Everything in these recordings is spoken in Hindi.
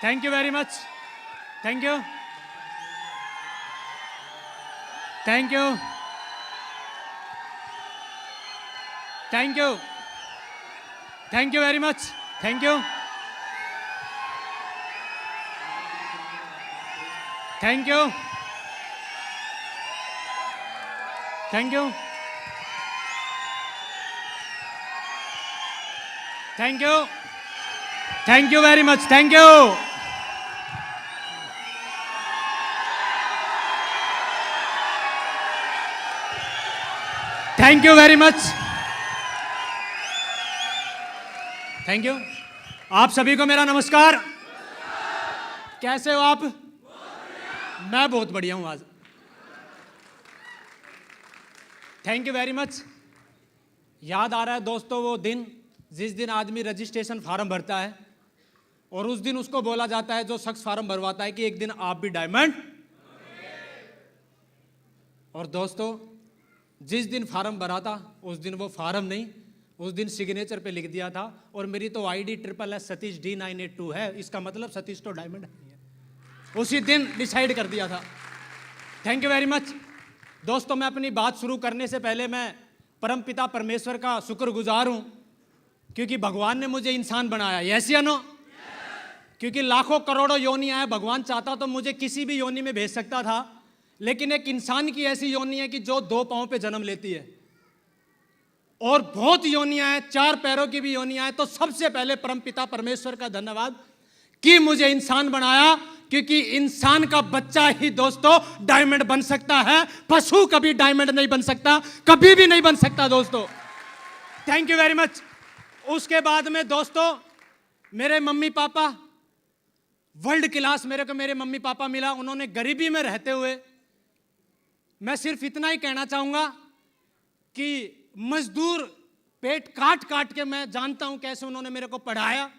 Thank you very much. Thank you. Thank you. Thank you. Thank you very much. Thank you. Thank you. Thank you. Thank you. Thank you very much. Thank you. Thank you very much. Thank you. आप सभी को मेरा नमस्कार. कैसे हो आप? मैं बहुत बढ़िया हूं आज. Thank you very much. याद आ रहा है दोस्तों वो दिन जिस दिन आदमी रजिस्ट्रेशन फार्म भरता है और उस दिन उसको बोला जाता है जो शख्स फार्म भरवाता है कि एक दिन आप भी डायमंड. और दोस्तों जिस दिन फार्म भरा था उस दिन वो फार्म नहीं, उस दिन सिग्नेचर पे लिख दिया था और मेरी तो आईडी SSS सतीश D982 है. इसका मतलब सतीश तो डायमंड है. उसी दिन डिसाइड कर दिया था. Thank you very much. दोस्तों मैं अपनी बात शुरू करने से पहले मैं परमपिता परमेश्वर का शुक्रगुजार हूं क्योंकि भगवान ने मुझे इंसान बनाया. यस या नो? क्योंकि लाखों करोड़ों योनियां हैं, भगवान चाहता तो मुझे किसी भी योनि में भेज सकता था, लेकिन एक इंसान की ऐसी योनि है कि जो 2 पांव पे जन्म लेती है, और बहुत योनियां हैं, 4 पैरों की भी योनियां हैं। तो सबसे पहले परमपिता परमेश्वर का धन्यवाद कि मुझे इंसान बनाया, क्योंकि इंसान का बच्चा ही दोस्तों डायमंड बन सकता है, पशु कभी डायमंड नहीं बन सकता, कभी भी नहीं बन सकता दोस्तों। Thank you very much. उसके बाद में दोस्तों मेरे मम्मी पापा वर्ल्ड क्लास, मेरे मम्मी पापा मिला, उन्होंने गरीबी में रहते हुए, मैं सिर्फ इतना ही कहना चाहूंगा कि मजदूर पेट काट काट के, मैं जानता हूं कैसे उन्होंने मेरे को पढ़ाया।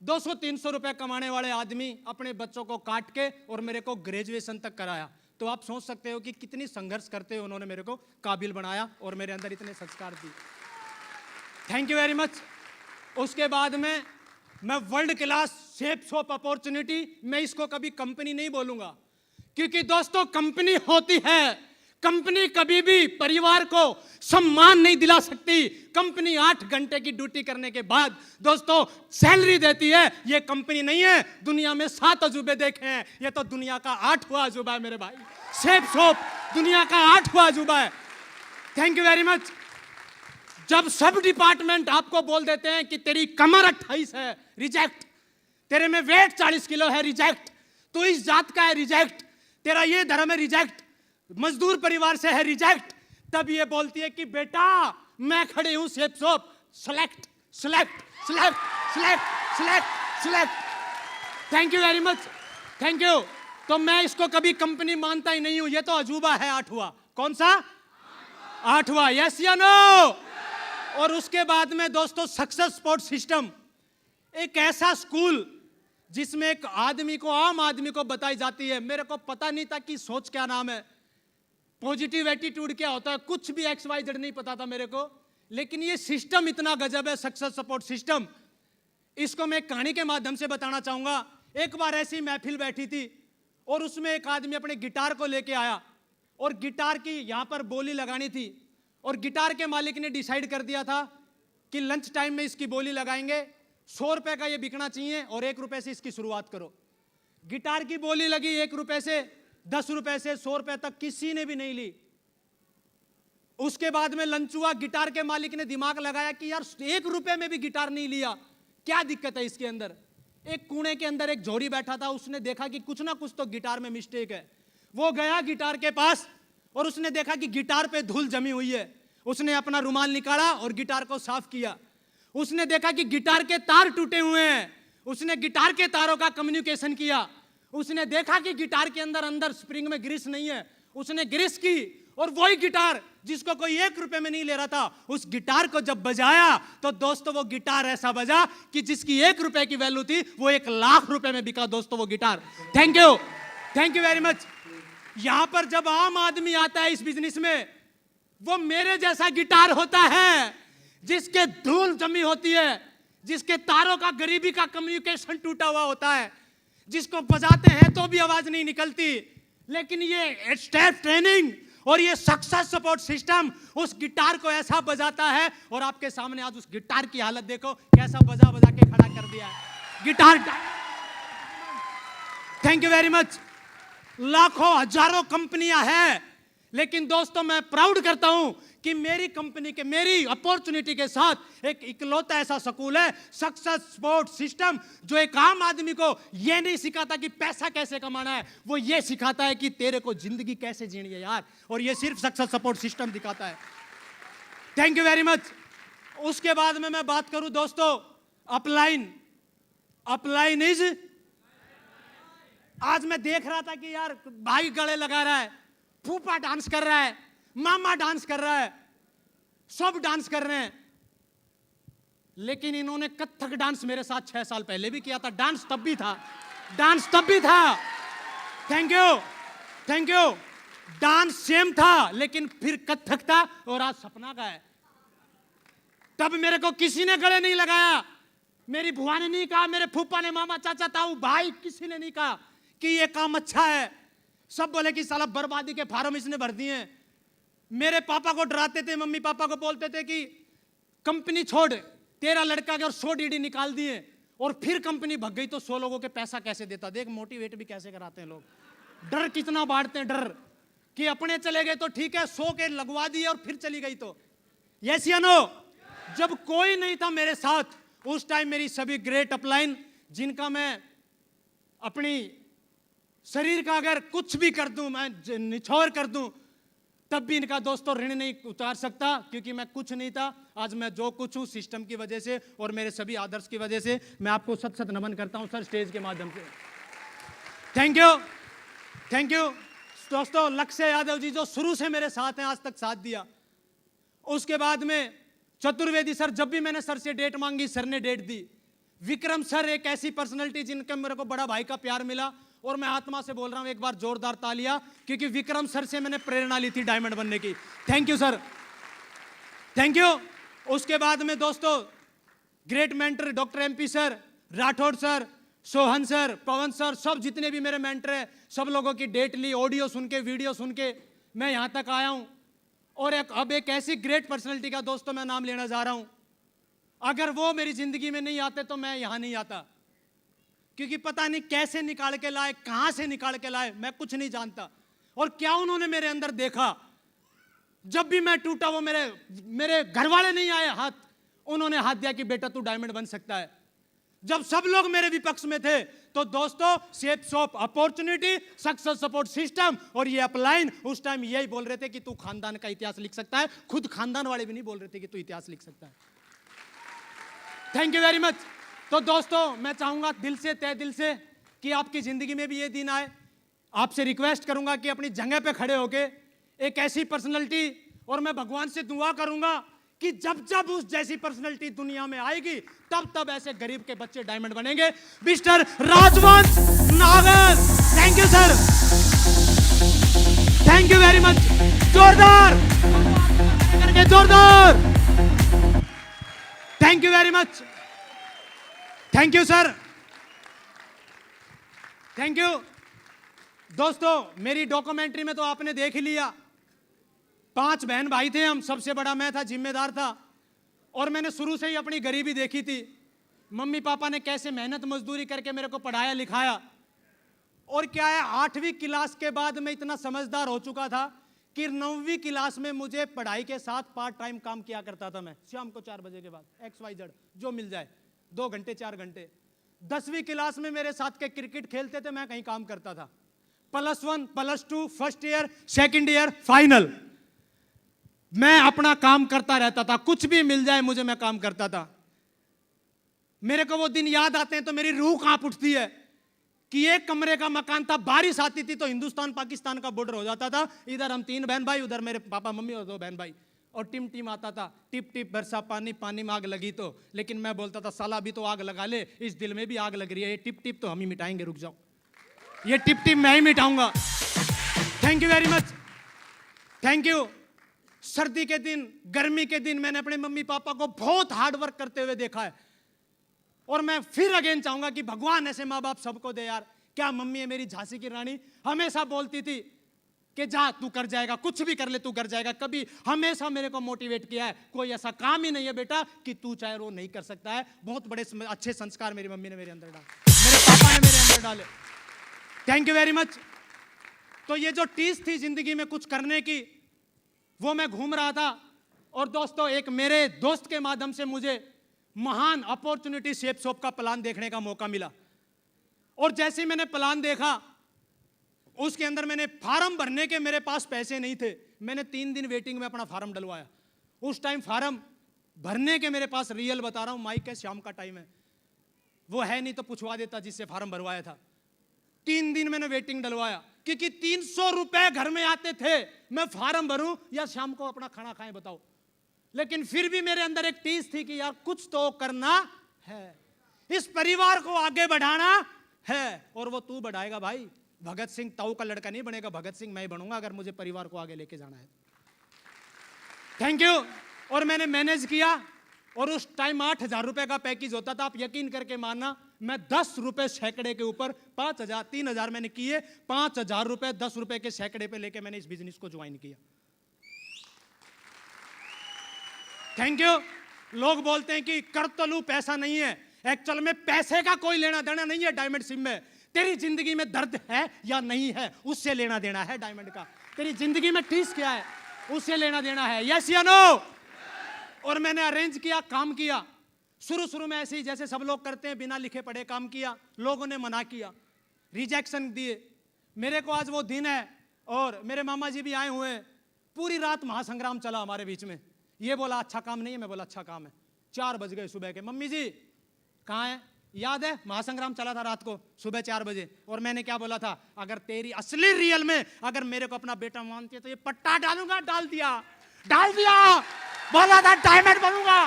200-300 रुपए कमाने वाले आदमी अपने बच्चों को काट के और मेरे को ग्रेजुएशन तक कराया। तो आप सोच सकते हो कि कितनी संघर्ष करते हुए उन्होंने मेरे को काबिल बनाया और मेरे अंदर इतने संस्कार दिए। Thank you very much. उसके बाद में मैं world class shape shop opportunity, मैं इसको कभी कंपनी नहीं बोलूंगा, क्योंकि दोस्तों कंपनी होती है, कंपनी कभी भी परिवार को सम्मान नहीं दिला सकती। कंपनी 8 घंटे की ड्यूटी करने के बाद दोस्तों सैलरी देती है, ये कंपनी नहीं है। दुनिया में 7 अजूबे देखे हैं, ये तो दुनिया का 8वां अजूबा है मेरे भाई। शेप शॉप दुनिया का 8वां अजूबा है। Thank you very much. जब सब डिपार्टमेंट आपको बोल देते हैं कि तेरी कमर 28 है, रिजेक्ट, तेरे में वेट 40 किलो है, रिजेक्ट, तो इस जात का है, रिजेक्ट, तेरा ये धर्म है, रिजेक्ट, मजदूर परिवार से है, रिजेक्ट, तब ये बोलती है कि बेटा मैं खड़ी हूं shape shop, select select select select select select. Thank you very much, thank you. तो मैं इसको कभी कंपनी मानता ही नहीं हूं, ये तो अजूबा है 8वां। कौन सा 8वां? यस या नो? और उसके बाद में दोस्तों सक्सेस सपोर्ट सिस्टम, एक ऐसा स्कूल जिसमें एक आदमी को, आम आदमी को बताई जाती है। मेरे को पता नहीं था कि सोच क्या नाम है, पॉजिटिव एटीट्यूड क्या होता है, कुछ भी XYZ नहीं पता था मेरे को, लेकिन ये सिस्टम इतना गजब है, सक्सेस सपोर्ट सिस्टम। इसको मैं कहानी के माध्यम से बताना चाहूंगा। एक बार ऐसी महफिल बैठी थी और उसमें एक आदमी अपने गिटार को लेके आया और गिटार की यहां पर बोली लगानी थी, और गिटार के मालिक ने डिसाइड कर दिया था कि लंच टाइम में इसकी बोली लगाएंगे, 100 रुपए का ये बिकना चाहिए और 1 रुपए से इसकी शुरुआत करो। गिटार की बोली लगी 1 रुपए से, 10 रुपए से, 100 रुपए तक, किसी ने भी नहीं ली। उसके बाद में लंच हुआ, गिटार के मालिक ने दिमाग लगाया कि यार 1 रुपए में भी गिटार नहीं लिया, क्या दिक्कत है इसके अंदर। एक कोने के अंदर एक जोड़ी बैठा था, उसने देखा कि कुछ ना कुछ तो गिटार में मिस्टेक है। वो गया गिटार के पास और उसने देखा कि गिटार पे धूल जमी हुई है। उसने अपना रुमाल निकाला और गिटार को साफ किया। उसने देखा कि गिटार के तार टूटे हुए हैं, उसने गिटार के तारों का कम्युनिकेशन किया। उसने देखा कि गिटार के अंदर स्प्रिंग में ग्रीस नहीं है, उसने ग्रीस की, और वही गिटार जिसको कोई 1 रुपए में नहीं ले रहा था, उस गिटार को जब बजाया तो दोस्तों वो गिटार ऐसा बजा कि जिसकी 1 रुपए की वैल्यू थी वो 1 लाख रुपए में बिका दोस्तों वो guitar. Thank you very much. यहां पर जब आम आदमी आता है इस बिजनेस में, वो मेरे जैसा गिटार होता है जिसके धूल जमी होती है, जिसके तारों का गरीबी का कम्युनिकेशन टूटा हुआ होता है, जिसको बजाते हैं तो भी आवाज नहीं निकलती। लेकिन ये स्टेप ट्रेनिंग और ये सक्सेस सपोर्ट सिस्टम उस गिटार को ऐसा बजाता है, और आपके सामने आज उस गिटार की हालत देखो, कैसा बजा बजा के खड़ा कर दिया है guitar. Thank you very much. लाखों हजारों कंपनियां हैं, लेकिन दोस्तों मैं प्राउड करता हूं कि मेरी कंपनी के, मेरी अपॉर्चुनिटी के साथ एक इकलौता ऐसा स्कूल है सक्सेस सपोर्ट सिस्टम, जो एक आम आदमी को यह नहीं सिखाता कि पैसा कैसे कमाना है, वो ये सिखाता है कि तेरे को जिंदगी कैसे जीनी है यार, और ये सिर्फ सक्सेस सपोर्ट सिस्टम दिखाता है। Thank you very much. उसके बाद में मैं बात करूं दोस्तों अपलाइन, अपलाइन इज, आज मैं देख रहा था कि यार भाई गले लगा रहा है, फूफा डांस कर रहा है, मामा डांस कर रहा है, सब डांस कर रहे हैं, लेकिन इन्होंने कथक डांस मेरे साथ 6 साल पहले भी किया था। डांस तब भी था, डांस तब भी था। Thank you. डांस सेम था, लेकिन फिर कथक था और आज सपना का है। तब मेरे को किसी ने गले नहीं लगाया, मेरी बुआ ने नहीं कहा, मेरे फूफा ने, मामा, चाचा, ताऊ, भाई, किसी ने नहीं कहा कि ये काम अच्छा है। सब बोले कि साला बर्बादी के फार्म इसने भर दिए हैं। मेरे पापा को डराते थे, मम्मी पापा को बोलते थे कि कंपनी छोड़, तेरा लड़का के और 100 डीडी निकाल दिए, और फिर कंपनी भग गई तो 100 लोगों के पैसा कैसे देता। देख मोटिवेट भी कैसे कराते हैं लोग, डर कितना बांटते हैं, डर कि अपने चले गए तो ठीक है, 100 के लगवा दिए और फिर चली गई तो। यस या नो? जब कोई नहीं था मेरे साथ उस टाइम, मेरी सभी ग्रेट अपलाइन जिनका मैं अपनी शरीर का अगर कुछ भी कर दूं, मैं निछोड़ कर दूं, तब भी इनका दोस्तों ऋण नहीं उतार सकता, क्योंकि मैं कुछ नहीं था। आज मैं जो कुछ हूं सिस्टम की वजह से और मेरे सभी आदर्श की वजह से। मैं आपको सत सत नमन करता हूं सर, स्टेज के माध्यम से। थैंक यू, थैंक यू दोस्तों। लक्ष्य यादव जी जो शुरू से मेरे साथ हैं, आज तक साथ दिया। उसके बाद में चतुर्वेदी सर, जब भी मैंने सर से डेट मांगी सर ने डेट दी। विक्रम सर एक ऐसी पर्सनैलिटी जिनका मेरे को बड़ा भाई का प्यार मिला, और मैं आत्मा से बोल रहा हूं एक बार जोरदार तालियां, क्योंकि विक्रम सर से मैंने प्रेरणा ली थी डायमंड बनने की। Thank you sir, thank you. उसके बाद में दोस्तों great mentor doctor MP sir, Rathore sir, Sohan sir, Pawan sir, सब जितने भी मेरे मेंटर हैं, सब लोगों की डेट ली, ऑडियो सुन के, वीडियो सुन के मैं यहां तक आया हूं। और अब एक ऐसी ग्रेट पर्सनैलिटी का दोस्तों मैं नाम लेना जा रहा हूं। अगर वो मेरी जिंदगी में नहीं आते तो मैं यहां नहीं आता, क्योंकि पता नहीं कैसे निकाल के लाए, कहां से निकाल के लाए, मैं कुछ नहीं जानता। और क्या उन्होंने मेरे अंदर देखा, जब भी मैं टूटा वो मेरे घर वाले नहीं आए हाथ, उन्होंने हाथ दिया कि बेटा तू डायमंड बन सकता है। जब सब लोग मेरे विपक्ष में थे तो दोस्तों shape shop opportunity success support system और ये अपलाइन उस टाइम यही बोल रहे थे कि तू खानदान का इतिहास लिख सकता है। खुद खानदान वाले भी नहीं बोल रहे थे कि तू इतिहास लिख सकता है। Thank you very much. तो दोस्तों मैं चाहूंगा दिल से, तहे दिल से कि आपकी जिंदगी में भी ये दिन आए। आपसे रिक्वेस्ट करूंगा कि अपनी जगह पे खड़े होके एक ऐसी पर्सनैलिटी, और मैं भगवान से दुआ करूंगा कि जब जब उस जैसी पर्सनैलिटी दुनिया में आएगी तब तब ऐसे गरीब के बच्चे डायमंड बनेंगे। मिस्टर राजवंश नागर, thank you sir, thank you very much. जोरदार करके जोरदार, thank you very much, thank you sir, thank you. दोस्तों मेरी डॉक्यूमेंट्री में तो आपने देख ही लिया, 5 बहन भाई थे हम, सबसे बड़ा मैं था, जिम्मेदार था। और मैंने शुरू से ही अपनी गरीबी देखी थी। मम्मी पापा ने कैसे मेहनत मजदूरी करके मेरे को पढ़ाया लिखाया। और क्या है, 8वीं क्लास के बाद मैं इतना समझदार हो चुका था कि 9वीं क्लास में मुझे पढ़ाई के साथ पार्ट टाइम काम किया करता था। मैं शाम को 4 बजे के बाद XYZ जो मिल जाए, 2 घंटे 4 घंटे। 10वीं क्लास में मेरे साथ के क्रिकेट खेलते थे, मैं कहीं काम करता था। +1 +2 first year second year final मैं अपना काम करता रहता था, कुछ भी मिल जाए मुझे, मैं काम करता था। मेरे को वो दिन याद आते हैं तो मेरी रूह कांप उठती है कि एक कमरे का मकान था, बारिश आती थी तो हिंदुस्तान पाकिस्तान का बॉर्डर हो जाता था। इधर हम 3 बहन भाई, उधर मेरे पापा मम्मी और 2 बहन भाई, और टिम टिम आता था, टिप टिप बरसा पानी, पानी में आग लगी तो। लेकिन मैं बोलता था साला भी तो आग लगा ले, इस दिल में भी आग लग रही है, ये टिप टिप तो हम ही मिटाएंगे, रुक जाओ, ये टिप टिप मैं ही मिटाऊंगा। Thank you very much, thank you. सर्दी के दिन, गर्मी के दिन मैंने अपने मम्मी पापा को बहुत हार्ड वर्क करते हुए देखा है। और मैं फिर अगेन चाहूंगा कि भगवान ऐसे माँ बाप सबको दे यार। क्या मम्मी है मेरी झांसी की रानी, हमेशा बोलती थी कि जा तू कर जाएगा, कुछ भी कर ले तू कर जाएगा। कभी हमेशा मेरे को मोटिवेट किया है, कोई ऐसा काम ही नहीं है बेटा कि तू चाहे वो नहीं कर सकता है। बहुत बड़े अच्छे संस्कार मेरी मम्मी ने मेरे अंदर डाले, मेरे पापा ने मेरे अंदर डाले। Thank you very much. तो ये जो टीस थी जिंदगी में कुछ करने की, वो मैं घूम रहा था। और दोस्तों एक मेरे दोस्त के माध्यम से मुझे महान अपॉर्चुनिटी शेप शॉप का प्लान देखने का मौका मिला। और जैसे ही मैंने प्लान देखा, उसके अंदर मैंने फार्म भरने के मेरे पास पैसे नहीं थे। मैंने 3 दिन वेटिंग में अपना फार्म डलवाया। उस टाइम फार्म भरने के मेरे पास, रियल बता रहा हूं, माइक है, शाम का टाइम है, वो है नहीं तो पूछवा देता जिससे फार्म भरवाया था। 3 दिन मैंने वेटिंग डलवाया, क्योंकि 300 रुपए घर में आते थे। मैं फार्म भरूं या शाम को अपना खाना खाएं, बताओ। लेकिन फिर भी मेरे अंदर एक टीस थी कि यार कुछ तो करना है, इस परिवार को आगे बढ़ाना है। और वो तू बढ़ाएगा भाई, भगत सिंह ताऊ का लड़का नहीं बनेगा, भगत सिंह मैं ही बनूंगा अगर मुझे परिवार को आगे लेके जाना है। Thank you. और मैंने मैनेज किया। और उस टाइम 8,000 रुपए का पैकेज होता था। आप यकीन करके मानना, मैं 10 रुपए सैकड़े के ऊपर 5,000 3,000 मैंने किए, 5,000 रुपए 10 रुपए के सैकड़े पे लेके मैंने इस बिजनेस को ज्वाइन किया। Thank you. लोग बोलते हैं कि कर तो लूं, पैसा नहीं है। एक्चुअल में पैसे का कोई लेना देना नहीं है डायमंड सिम में। तेरी जिंदगी में दर्द है या नहीं है, उससे लेना देना है डायमंड का। तेरी जिंदगी में ठीस क्या है, उससे लेना देना है। यस या नो? और मैंने अरेंज किया, काम किया। शुरू में ऐसे ही जैसे सब लोग करते हैं, बिना लिखे पढ़े काम किया। लोगों ने मना किया, रिजेक्शन दिए। मेरे को आज वो दिन है और मेरे मामा जी भी आए हुए हैं। पूरी रात महासंग्राम चला हमारे बीच में। ये बोला अच्छा काम नहीं है, मैं बोला अच्छा काम है। 4 बज गए सुबह के। मम्मी जी कहाँ है? याद है महासंग्राम चला था रात को सुबह 4 बजे। और मैंने क्या बोला था? अगर तेरी असली रियल में अगर मेरे को अपना बेटा मानती है तो ये पट्टा डालूंगा। डाल दिया, डाल दिया। बोला था डायमंड बनूंगा,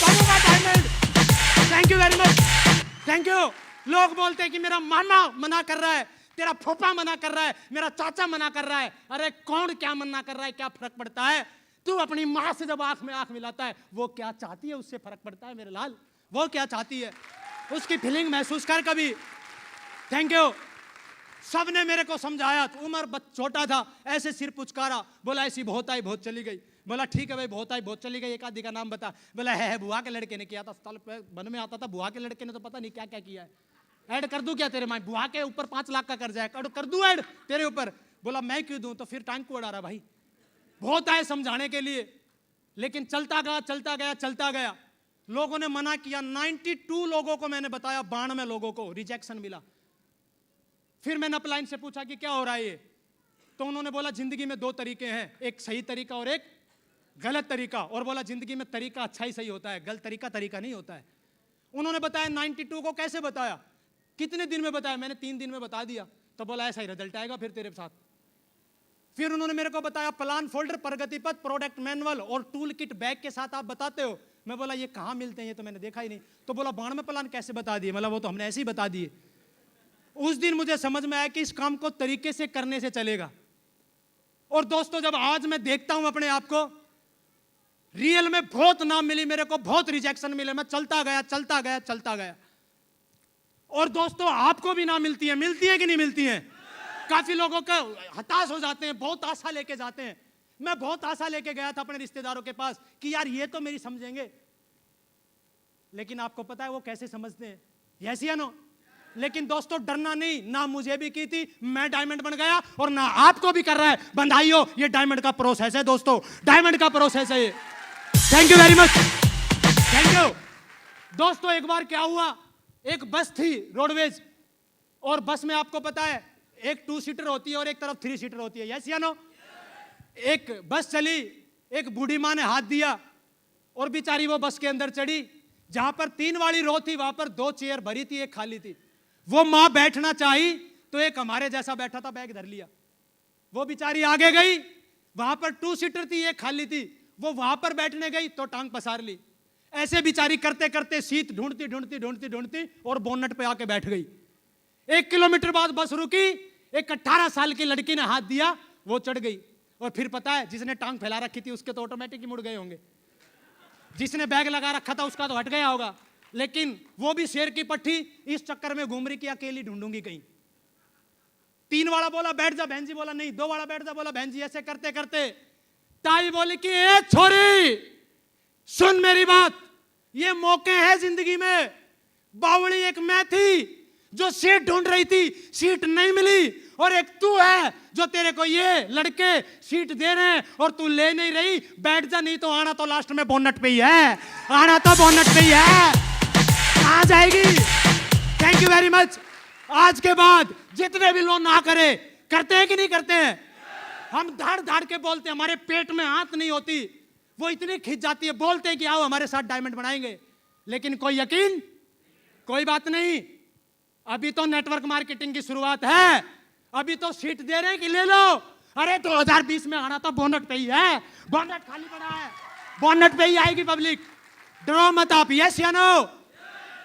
बनूंगा diamond. Thank you very much, thank you. लोग बोलते हैं कि मेरा मामा मना कर रहा है, तेरा फूफा मना कर रहा है, मेरा चाचा मना कर रहा है। अरे कौन क्या मना कर रहा है, क्या फर्क पड़ता है? तू अपनी माँ से जब आंख में आंख मिलाता है, वो क्या चाहती है उससे फर्क पड़ता है मेरे लाल। वो क्या चाहती है उसकी फीलिंग महसूस कर कभी। Thank you. सबने मेरे को समझाया। उम्र छोटा था, ऐसे सिर पुचकारा, बोला ऐसी बहुत आई बहुत चली गई। बोला ठीक है भाई, बहुत आई बहुत चली गई, एक आदि का नाम बता। बोला है बुआ के लड़के ने किया था, साल बन में आता था। बुआ के लड़के ने तो पता नहीं क्या क्या किया है। ऐड कर दूं क्या तेरे माँ? बुआ के ऊपर 5 लाख का कर्जा है, कर दूं ऐड तेरे ऊपर? बोला मैं क्यों दूं? तो फिर टांग को उड़ा रहा भाई। बहुत आए समझाने के लिए, लेकिन चलता गया चलता गया चलता गया। लोगों ने मना किया। 92 लोगों को मैंने बताया, 92 लोगों को रिजेक्शन मिला। फिर मैंने अपलाइन से पूछा कि क्या हो रहा है ये? तो उन्होंने बोला जिंदगी में 2 तरीके हैं, एक सही तरीका और एक गलत तरीका। और बोला जिंदगी में तरीका अच्छा ही सही होता है, गलत तरीका तरीका नहीं होता है। उन्होंने बताया 92 को। कैसे बताया, कितने दिन में बताया? मैंने 3 दिन में बता दिया। तो बोला ऐसा ही रिजल्ट आएगा फिर तेरे साथ। फिर उन्होंने मेरे को बताया प्लान फोल्डर, प्रगति पथ, प्रोडक्ट मैनुअल और टूल किट बैग के साथ आप बताते हो। मैं बोला ये कहाँ मिलते हैं, ये तो मैंने देखा ही नहीं। तो बोला 92 प्लान कैसे बता दिए? मतलब वो तो हमने ऐसे ही बता दिए। उस दिन मुझे समझ में आया कि इस काम को तरीके से करने से चलेगा। और दोस्तों जब आज मैं देखता हूं अपने आप को, रियल में बहुत नाम मिली मेरे को, बहुत रिजेक्शन मिले। मैं चलता गया चलता गया चलता गया। और दोस्तों आपको भी ना मिलती है कि नहीं मिलती है? काफी लोगों का हताश हो जाते हैं, बहुत आशा लेके जाते हैं। मैं बहुत आशा लेके गया था अपने रिश्तेदारों के पास कि यार ये तो मेरी समझेंगे। लेकिन आपको पता है वो कैसे समझते हैं? यस या नो? लेकिन दोस्तों डरना नहीं, ना मुझे भी की थी, मैं डायमंड बन गया और ना आपको भी कर रहा है। बंधाइयों, ये डायमंड का प्रोसेस है दोस्तों, डायमंड का प्रोसेस है ये। Thank you very much, thank you. दोस्तों एक बार क्या हुआ, एक बस थी रोडवेज, और बस में आपको पता है एक 2 सीटर होती है और एक तरफ 3 सीटर होती है। यस या नो? एक बस चली, एक बूढ़ी माँ ने हाथ दिया और बेचारी वो बस के अंदर चढ़ी। जहां पर 3 वाली रो थी वहां पर 2 चेयर भरी थी, एक खाली थी। वो माँ बैठना चाही तो एक हमारे जैसा बैठा था, बैग धर लिया। वो बेचारी आगे गई, वहां पर 2 सीटर थी, एक खाली थी। वो वहां पर बैठने गई तो टांग पसार ली। ऐसे बेचारी करते करते सीट ढूंढती ढूंढती ढूंढती ढूंढती और बोनट पे आके बैठ गई। 1 किलोमीटर बाद बस रुकी, एक 18 साल की लड़की ने हाथ दिया, वो चढ़ गई। और फिर पता है जिसने टांग फैला रखी थी उसके तो ऑटोमेटिक ही मुड़ गए होंगे, जिसने बैग लगा रखा था उसका तो हट गया होगा। लेकिन वो भी शेर की पट्टी इस चक्कर में घूम रही कि अकेली ढूंढूंगी कहीं। 3 वाला बोला बैठ जा, बहन जी बोला नहीं। 2 वाला बैठ जा, बोला बहन जी। ऐसे करते करते ताई बोली कि ए छोरी सुन मेरी बात, ये मौके हैं जिंदगी में। बावड़ी एक मैं थी जो सीट ढूंढ रही थी, सीट नहीं मिली, और एक तू है जो तेरे को ये लड़के सीट दे रहे हैं और तू ले नहीं रही। बैठ जा, नहीं तो आना तो लास्ट में बोनट पे ही है, आना तो बोनट पे ही है। कहां जाएगी? Thank you very much. आज के बाद जितने भी लोग ना करे, करते हैं कि नहीं करते हैं? हम धाड़ धाड़ के बोलते हैं, हमारे पेट में हाथ नहीं होती, वो इतनी खिंच जाती है। बोलते हैं कि आओ हमारे साथ डायमंड बनाएंगे, लेकिन कोई यकीन, कोई बात नहीं। अभी तो नेटवर्क मार्केटिंग की शुरुआत है, अभी तो सीट दे रहे हैं कि ले लो। अरे 2020 में आना तो बोनट पे ही है, बोनट खाली पड़ा है, बोनट पे ही आएगी पब्लिक। डरो मत आप। यस या नो?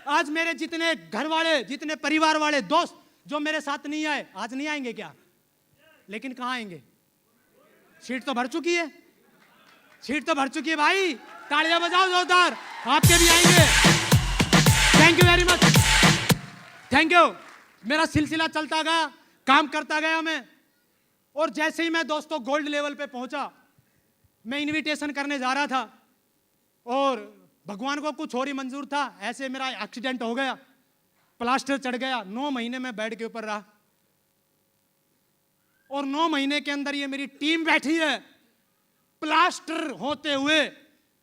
आज मेरे जितने घर वाले, जितने परिवार वाले दोस्त जो मेरे साथ नहीं आए, आज नहीं आएंगे क्या? लेकिन कहां आएंगे? सीट तो भर चुकी है, सीट तो भर चुकी है भाई। तालियां बजाओ जोरदार, आपके भी आएंगे। Thank you very much, thank you. मेरा सिलसिला चलता गया, काम करता गया मैं। और जैसे ही मैं दोस्तों गोल्ड लेवल पे पहुंचा, मैं इनविटेशन करने जा रहा था और भगवान को कुछ और ही मंजूर था, ऐसे मेरा एक्सीडेंट हो गया, प्लास्टर चढ़ गया, 9 महीने में बेड के ऊपर रहा, और 9 महीने के अंदर ये मेरी टीम बैठी है। प्लास्टर होते हुए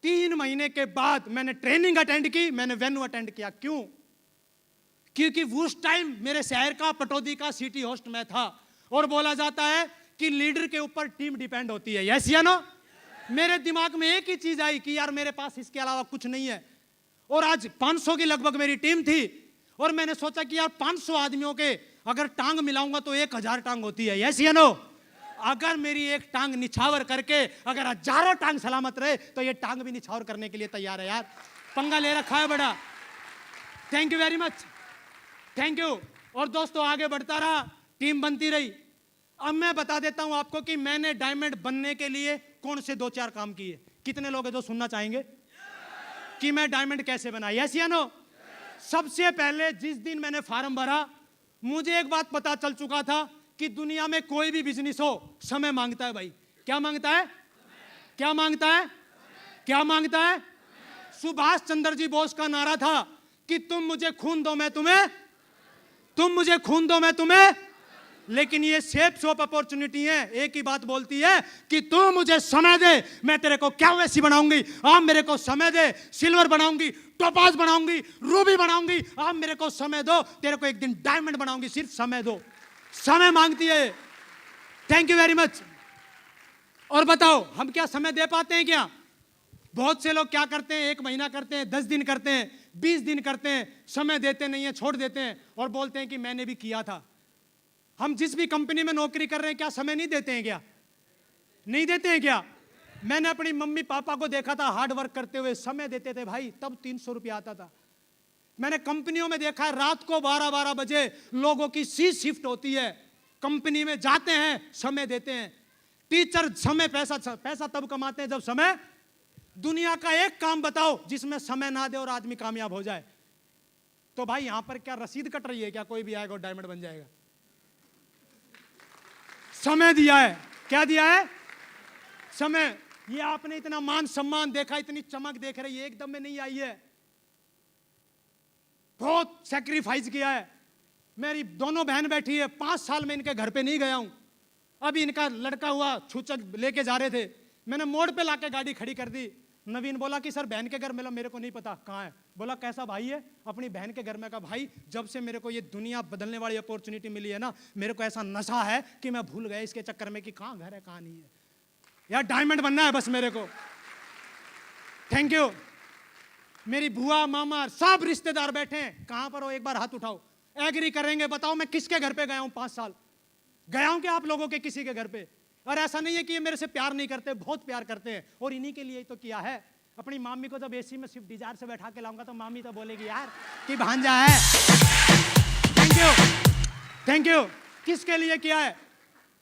3 महीने के बाद मैंने ट्रेनिंग अटेंड की, मैंने वेन्यू अटेंड किया। क्यों? क्योंकि उस टाइम मेरे शहर का पटौदी का सिटी होस्ट में था, और बोला जाता है कि लीडर के ऊपर टीम डिपेंड होती है। यस या नो? मेरे दिमाग में एक ही चीज आई कि यार मेरे पास इसके अलावा कुछ नहीं है, और आज 500 की लगभग मेरी टीम थी, और मैंने सोचा कि यार 500 आदमियों के अगर टांग मिलाऊंगा तो 1000 टांग होती है। यस या नो? अगर मेरी एक टांग निछावर करके अगर हजारों टांग सलामत रहे तो ये टांग भी निछावर करने के लिए तैयार है। यार पंगा ले रखा है बड़ा। Thank you very much, thank you. और दोस्तों आगे बढ़ता रहा, टीम बनती रही। अब मैं बता देता हूं आपको कि मैंने डायमंड बनने के लिए कौन से 2-4 काम किए। कितने लोग हैं जो सुनना चाहेंगे कि मैं डायमंड कैसे बना? यस या नो? सबसे पहले जिस दिन मैंने फॉर्म भरा, मुझे एक बात पता चल चुका था कि दुनिया में कोई भी बिजनेस हो समय मांगता है। भाई क्या मांगता है? क्या मांगता है? क्या मांगता है? सुभाष चंद्र जी बोस का नारा था कि तुम मुझे खून दो मैं तुम्हें, तुम मुझे खून दो मैं तुम्हें। लेकिन ये शेप्स ऑफ अपॉर्चुनिटी है, एक ही बात बोलती है कि तू मुझे समय दे, मैं तेरे को क्या वैसी बनाऊंगी। आप मेरे को समय दे, सिल्वर बनाऊंगी, टोपाज बनाऊंगी, रूबी बनाऊंगी। आप मेरे को समय दो, तेरे को एक दिन डायमंड बनाऊंगी। सिर्फ समय दो। समय मांगती है। Thank you very much. और बताओ हम क्या समय दे पाते हैं क्या? बहुत से लोग क्या करते हैं, 1 महीना करते हैं, 10 दिन करते हैं, 20 दिन करते हैं, समय देते नहीं है, छोड़ देते हैं और बोलते हैं कि मैंने भी किया था। हम जिस भी कंपनी में नौकरी कर रहे हैं, क्या समय नहीं देते हैं क्या? नहीं देते हैं क्या? मैंने अपनी मम्मी पापा को देखा था हार्ड वर्क करते हुए, समय देते थे भाई, तब 300 रुपया आता था। मैंने कंपनियों में देखा है रात को 12-12 बजे लोगों की सी शिफ्ट होती है, कंपनी में जाते हैं, समय देते हैं। टीचर समय पैसा तब कमाते हैं जब समय। दुनिया का एक काम बताओ जिसमें समय ना दे और आदमी कामयाब हो जाए। तो भाई यहां पर क्या रसीद कट रही है क्या? कोई भी आएगा और डायमंड बन जाएगा? समय दिया है। क्या दिया है? समय। ये आपने इतना मान सम्मान देखा, इतनी चमक देख रही है, एकदम में नहीं आई है। बहुत सैक्रिफाइस किया है। मेरी दोनों बहन बैठी है, 5 साल में इनके घर पे नहीं गया हूं। अभी इनका लड़का हुआ, छूचक लेके जा रहे थे, मैंने मोड़ पे लाके गाड़ी खड़ी कर दी। नवीन बोला कि सर बहन के घर मिला, मेरे को नहीं पता कहाँ है। बोला कैसा भाई है? अपनी बहन के घर में। कहा भाई जब से मेरे को ये दुनिया बदलने वाली अपॉर्चुनिटी मिली है ना, मेरे को ऐसा नशा है कि मैं भूल गया इसके चक्कर में कि कहाँ घर है कहाँ नहीं है। यार डायमंड बनना है बस मेरे को। Thank you. मेरी बुआ मामा सब रिश्तेदार बैठे हैं, कहां पर हो एक बार हाथ उठाओ। एग्री करेंगे, बताओ मैं किसके घर पे गया हूं 5 साल? गया हूं क्या आप लोगों के किसी के घर पे? और ऐसा नहीं है कि ये मेरे से प्यार नहीं करते, बहुत प्यार करते हैं, और इन्हीं के लिए तो किया है। अपनी मामी को जब एसी में स्विफ्ट डिजायर से बैठा के लाऊंगा तो मामी तो बोलेगी यार कि भांजा है। Thank you, thank you. किसके लिए किया है?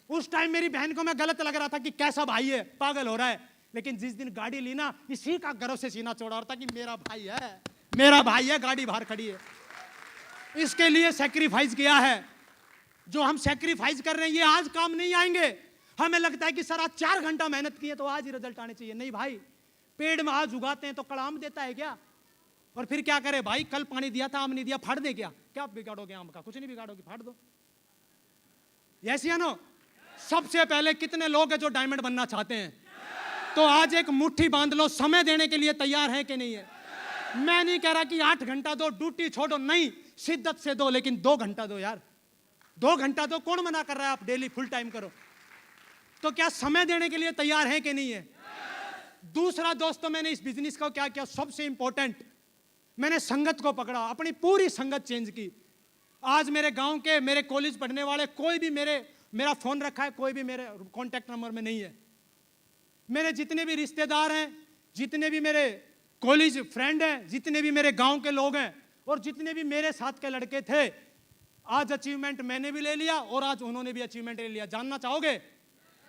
उस टाइम मेरी बहन को मैं गलत लग रहा था कि कैसा भाई है, पागल हो रहा है। लेकिन जिस दिन गाड़ी ली ना, इसी का गर्व से सीना चौड़ा था कि मेरा भाई है, मेरा भाई है, गाड़ी बाहर खड़ी है। इसके लिए सैक्रिफाइस किया है। जो हम सैक्रिफाइस कर रहे हैं ये आज काम नहीं आएंगे। हमें लगता है कि सर आज 4 घंटा मेहनत की है तो आज ही रिजल्ट आने चाहिए। नहीं भाई, पेड़ में आज उगाते हैं तो कल आम देता है क्या? और फिर क्या करे भाई, कल पानी दिया था आम नहीं दिया, फाड़ दे क्या? क्या बिगाड़ोगे आम का? कुछ नहीं बिगाड़ोगे, फाड़ दो। यस या नो? सबसे पहले कितने लोग हैं जो डायमंड बनना चाहते हैं? तो आज एक मुट्ठी बांध लो, समय देने के लिए तैयार है कि नहीं है? मैं नहीं कह रहा कि 8 घंटा दो, ड्यूटी छोड़ो, नहीं, शिद्दत से दो, लेकिन 2 घंटा दो यार। 2 घंटा दो, कौन मना कर रहा है? आप डेली फुल टाइम करो। तो क्या समय देने के लिए तैयार है कि नहीं है? दूसरा दोस्तों, मैंने इस बिजनेस को क्या किया, सबसे इंपॉर्टेंट, मैंने संगत को पकड़ा, अपनी पूरी संगत चेंज की। आज मेरे गांव के, मेरे कॉलेज पढ़ने वाले कोई भी मेरा फोन रखा है, कोई भी मेरे कॉन्टैक्ट नंबर में नहीं है। मेरे जितने भी रिश्तेदार हैं, जितने भी मेरे कॉलेज फ्रेंड हैं, जितने भी मेरे गांव के लोग हैं, और जितने भी मेरे साथ के लड़के थे, आज अचीवमेंट मैंने भी ले लिया और आज उन्होंने भी अचीवमेंट ले लिया। जानना चाहोगे?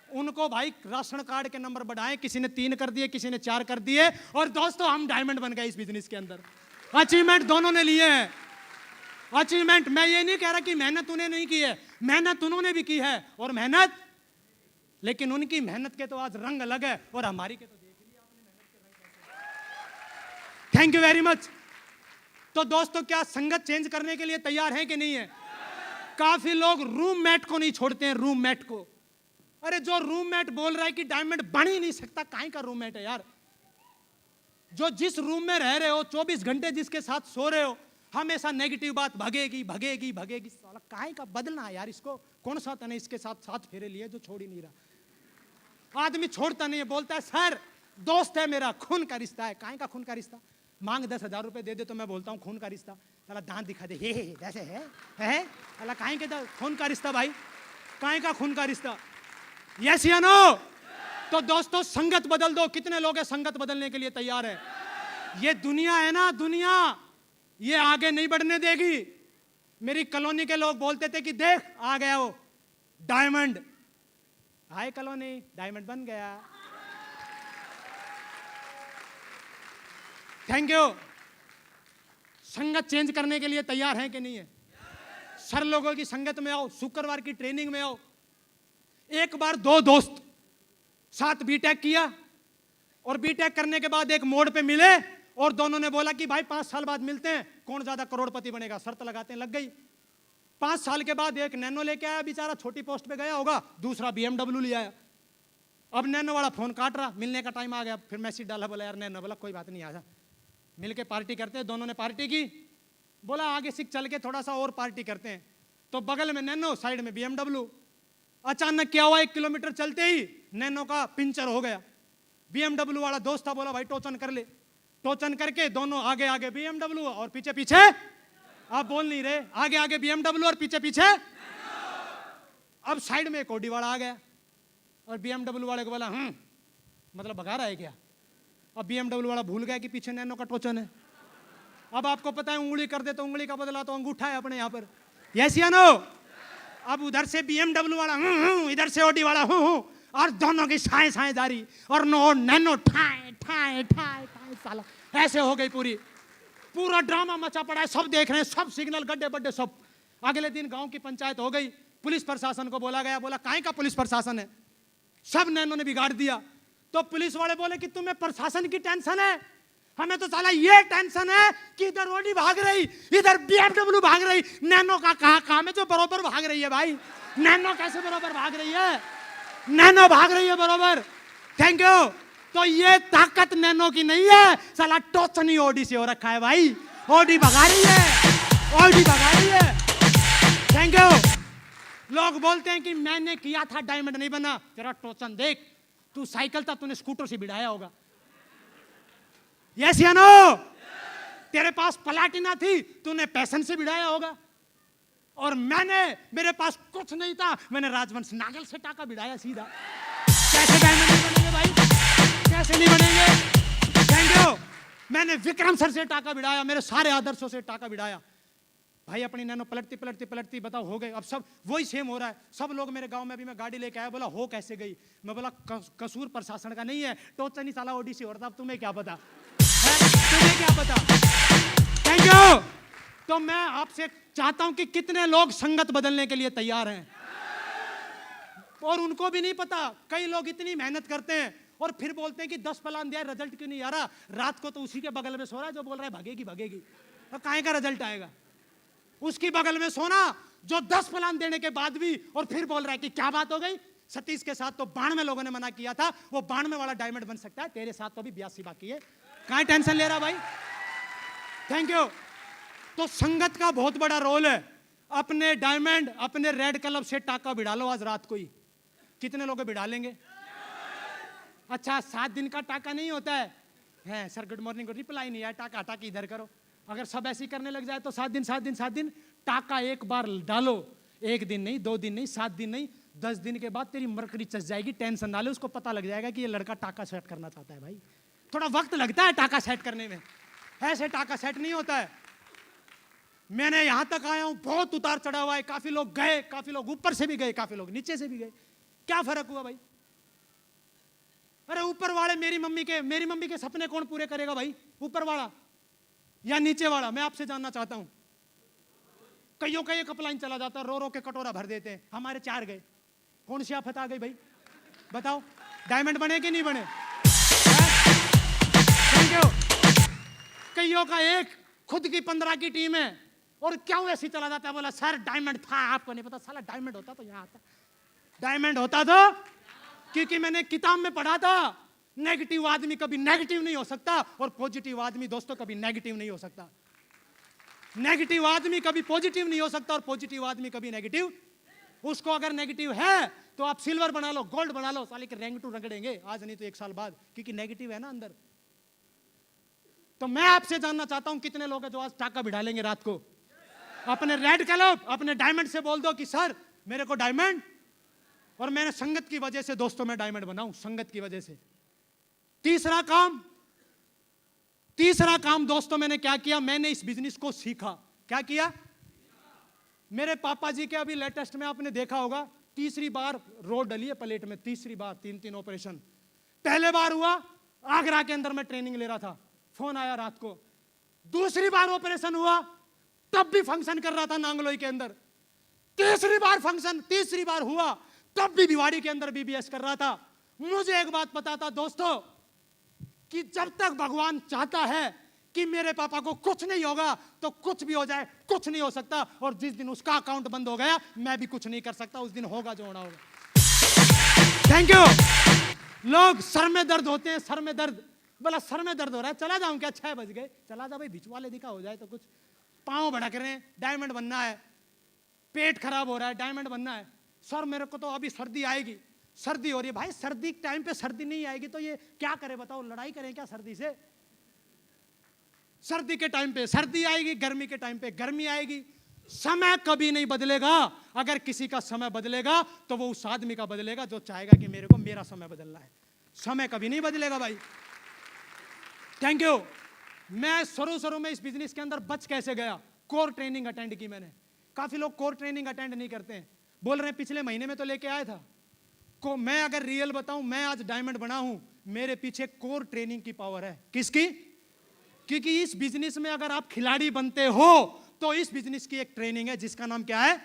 उनको भाई राशन कार्ड के नंबर बढ़ाए, किसी ने 3 कर दिए, किसी ने 4 कर दिए, और दोस्तों हम डायमंड बन गए इस बिजनेस के अंदर। अचीवमेंट दोनों ने लिए हैं। अचीवमेंट, मैं ये नहीं कह रहा कि मेहनत उन्हें नहीं की है, मेहनत उन्होंने भी की है, और मेहनत, लेकिन उनकी मेहनत के तो आज रंग अलग है और हमारी के तो देख लिया आपने मेहनत के रंग कैसे। Thank you very much. तो दोस्तों, क्या संगत चेंज करने के लिए तैयार हैं कि नहीं है? काफी लोग रूममेट को नहीं छोड़ते हैं, रूममेट को। अरे जो रूममेट बोल रहा है कि डायमंड बन ही नहीं सकता, काहे का रूममेट है यार? जो जिस रूम में रह रहे हो, 24 घंटे जिसके साथ सो रहे हो, हमेशा नेगेटिव बात भगेगी भगेगी भगेगी, साला काहे का बदलना है यार इसको? कौन सा तने इसके साथ साथ फेरे लिए जो छोड़ ही नहीं रहा। आदमी छोड़ता नहीं है, बोलता है सर दोस्त है मेरा, खून का रिश्ता है। काहे का खून का रिश्ता? मांग 10,000 रुपए दे दे तो मैं बोलता हूँ खून का रिश्ता। साला दांत दिखा दे, हे वैसे है साला काहे के खून का रिश्ता भाई? काहे का खून का रिश्ता? यस या नो? तो दोस्तों, संगत बदल दो। कितने लोग हैं संगत बदलने के लिए तैयार है? ये दुनिया है ना, दुनिया ये आगे नहीं बढ़ने देगी। मेरी कॉलोनी के लोग बोलते थे कि देख आ गया वो डायमंड। हाय कॉलोनी, डायमंड बन गया। Thank you. संगत चेंज करने के लिए तैयार हैं कि नहीं है? सर लोगों की संगत में आओ, शुक्रवार की ट्रेनिंग में आओ। एक बार दो दोस्त साथ बीटेक किया और बीटेक करने के बाद एक मोड़ पे मिले और दोनों ने बोला कि भाई 5 साल बाद मिलते हैं, कौन ज्यादा करोड़पति बनेगा। शर्त लगाते हैं, लग गई। 5 साल के बाद एक नैनो लेके आया बेचारा, छोटी पोस्ट पे गया होगा, दूसरा BMW ले आया। अब नैनो वाला फोन काट रहा, मिलने का टाइम आ गया, फिर मैसेज डाला, बोला यार नैनो, बोला कोई बात नहीं, आ जा मिल के पार्टी करते हैं। दोनों ने पार्टी की, बोला आगे से चल के थोड़ा सा और पार्टी करते हैं। तो बगल में नैनो, साइड में BMW। अचानक क्या हुआ, 1 किलोमीटर चलते ही नैनो का पंचर हो गया। BMW वाला दोस्त था, बोला भाई टोचन कर ले। टोचन करके दोनों आगे आगे BMW और पीछे पीछे, आप बोल नहीं रहे, आगे आगे BMW और पीछे पीछे। अब साइड में एक ऑडी वाला आ गया और BMW वाले को बोला मतलब भगा रहा है क्या? अब BMW वाला भूल गया कि पीछे नैनो का टोचन है। अब आपको पता है उंगली कर दे तो उंगली का बदला तो अंगूठा है अपने यहाँ पर, यस या नो? अब उधर से BMW वाला इधर से ऑडी वाला और दोनों की साए साए जारी और नैनो ठाए ठाए ठाए ठाए, साला ऐसे हो गई पूरा ड्रामा मचा पड़ा है। सब देख रहे हैं, सब सिग्नल गड्ढे बड्ढे सब। अगले दिन गांव की पंचायत हो गई, पुलिस प्रशासन को बोला गया। बोला काहे का पुलिस प्रशासन है, सब नैनो ने बिगाड़ दिया। तो पुलिस वाले बोले कि तुम्हें प्रशासन की टेंशन है, हमें तो साला ये टेंशन है कि इधर ऑडी भाग रही, इधर BMW भाग रही, नैनो का कहाँ काम है जो बरोबर भाग रही है? भाई नैनो कैसे बरोबर भाग रही है? नैनो भाग रही है बरोबर। Thank you. तो ये ताकत नैनो की नहीं है, साला टोचनी ऑडी से हो रखा है भाई। ऑडी भगा रही है, ऑडी भगा रही है। Thank you. लोग बोलते हैं कि मैंने किया था, डायमंड नहीं बना। तेरा टोचन देख, तू साइकिल था, तूने स्कूटर से भिड़ाया होगा, यस या नो? तेरे पास प्लाटिना थी, तूने पैशन से भिड़ाया होगा। और मेरे पास कुछ नहीं था, मैंने राजवंश नागल से टाका भिड़ाया सीधा। कैसे डायमंड नहीं बनेंगे भाई? कैसे नहीं बनेंगे? Thank you. मैंने विक्रम सर से टाका भिड़ाया, मेरे सारे आदर्शों से टाका भिड़ाया भाई। अपनी नैनो पलटती पलटती पलटती बताओ हो गए। अब सब वही सेम हो रहा है। सब लोग मेरे गांव में, अभी मैं गाड़ी लेके आया, बोला हो कैसे गई? मैं बोला कसूर प्रशासन का नहीं है, टोचन ही साला ऑडी से हो रहा था। अब तुम्हें क्या पता है? तुम्हें क्या पता? Thank you. तो मैं आपसे चाहता हूं कि कितने लोग संगत बदलने के लिए तैयार हैं? और उनको भी नहीं पता। कई लोग इतनी मेहनत करते हैं और फिर बोलते हैं कि 10 प्लान दिया, रिजल्ट क्यों नहीं आ रहा? रात को तो उसी के बगल में सो रहा है जो बोल रहा है भागेगी भागेगी, और काहे का रिजल्ट आएगा? उसकी बगल में सोना जो 10 प्लान देने के बाद भी और फिर बोल रहा है कि क्या बात हो गई? सतीश के साथ तो 92 लोगों ने मना किया था, वो 92 वाला डायमंड बन सकता है, तेरे साथ तो अभी 82 बाकी है। काहे टेंशन ले रहा भाई? Thank you. तो संगत का बहुत बड़ा रोल है। अपने डायमंड, अपने रेड क्लब से टाका भिड़ा लो आज रात को ही। कितने लोग भिड़ा लेंगे? अच्छा, 7 दिन का टाका नहीं होता है सर गुड मॉर्निंग को रिप्लाई नहीं आया, टाका टाकी इधर करो। अगर सब ऐसे करने लग जाए तो 7 दिन 7 दिन 7 दिन टाका एक बार डालो। 1 दिन नहीं, 2 दिन नहीं, 7 दिन नहीं, 10 दिन के बाद तेरी मरकरी चस जाएगी। टेंशन ना ले, उसको पता लग जाएगा कि ये लड़का टाका सेट करना चाहता है। भाई थोड़ा वक्त लगता है टाका सेट करने में, ऐसे टाका सेट नहीं होता है। मैंने यहां तक आया हूं, बहुत उतार चढ़ा हुआ है। काफी लोग गए, काफी लोग ऊपर से भी गए, काफी लोग नीचे से भी गए। क्या फर्क हुआ भाई? अरे ऊपर वाले मेरी मम्मी के सपने कौन पूरे करेगा भाई? ऊपर वाला या नीचे वाला? मैं आपसे जानना चाहता हूं। कईयों का एक अपलाइन चला जाता, रो रो के कटोरा भर देते हैं। हमारे 4 गए, कौन सी आफत आ गई भाई? बताओ, डायमंड बने कि नहीं बने? Thank you. कईयों का एक, खुद की 15 की टीम है, और क्यों ऐसे चला जाता है? बोला सर डायमंड था, आपको नहीं पता। साला डायमंड होता तो यहाँ आता, डायमंड होता तो, क्योंकि मैंने किताब में पढ़ा था नेगेटिव आदमी कभी नेगेटिव नहीं हो सकता, और पॉजिटिव आदमी दोस्तों कभी नेगेटिव नहीं हो सकता। नेगेटिव आदमी कभी पॉजिटिव नहीं हो सकता, और पॉजिटिव आदमी कभी नेगेटिव। उसको अगर नेगेटिव है तो आप सिल्वर बना लो, गोल्ड बना लो, साले के रैंक टू रगड़ेंगे आज नहीं तो 1 साल बाद, क्योंकि नेगेटिव है ना अंदर। तो मैं आपसे जानना चाहता हूं कितने लोग हैं जो आज टाका भी डालेंगे रात को अपने रेड क्लब, अपने डायमंड से बोल दो कि सर मेरे को डायमंड, और मैंने संगत की वजह से दोस्तों मैं डायमंड बनाऊं, संगत की वजह से। तीसरा काम दोस्तों मैंने क्या किया, मैंने इस बिजनेस को सीखा। क्या किया? मेरे पापा जी के अभी लेटेस्ट में आपने देखा होगा, तीसरी बार रोड डली है प्लेट में, तीसरी बार, 3 ऑपरेशन। पहले बार हुआ आगरा के अंदर, मैं ट्रेनिंग ले रहा था, फोन आया रात को। दूसरी बार ऑपरेशन हुआ, तब भी फंक्शन कर रहा था नांगलोई के अंदर। तीसरी बार हुआ, तब भी भिवाड़ी के अंदर बीबीएस कर रहा था। मुझे एक बात पता था दोस्तों, कि जब तक भगवान चाहता है कि मेरे पापा को कुछ नहीं होगा तो कुछ भी हो जाए, कुछ नहीं हो सकता। और जिस दिन उसका अकाउंट बंद हो गया, मैं भी कुछ नहीं कर सकता, उस दिन होगा जो होना होगा। Thank you. लोग सर में दर्द होते हैं, सर में दर्द, बोला सर में दर्द हो रहा है, चला जाऊं क्या? 6 बज गए, चला जा भाई, भिचवाले दिखा हो जाए तो कुछ। पांव भड़क रहे हैं, डायमंड बनना है, पेट खराब हो रहा है, डायमंड बनना है। सर मेरे को तो अभी सर्दी आएगी, सर्दी हो रही है। भाई सर्दी के टाइम पे सर्दी नहीं आएगी तो ये क्या करे बताओ? लड़ाई करें क्या सर्दी से? सर्दी के टाइम पे सर्दी आएगी, गर्मी के टाइम पे गर्मी आएगी। समय कभी नहीं बदलेगा। अगर किसी का समय बदलेगा तो वो उस आदमी का बदलेगा जो चाहेगा कि मेरे को मेरा समय बदलना है। समय कभी नहीं बदलेगा भाई। Thank you. मैं शुरू में इस बिजनेस के अंदर बच कैसे गया? कोर ट्रेनिंग अटेंड की मैंने। काफी लोग कोर ट्रेनिंग अटेंड नहीं करते हैं, बोल रहे हैं पिछले महीने में तो लेके आया था को। मैं अगर रियल बताऊं, मैं आज डायमंड बना हूं, मेरे पीछे कोर ट्रेनिंग की पावर है। किसकी? क्योंकि इस बिजनेस में अगर आप खिलाड़ी बनते हो तो इस बिजनेस की एक ट्रेनिंग है जिसका नाम क्या है?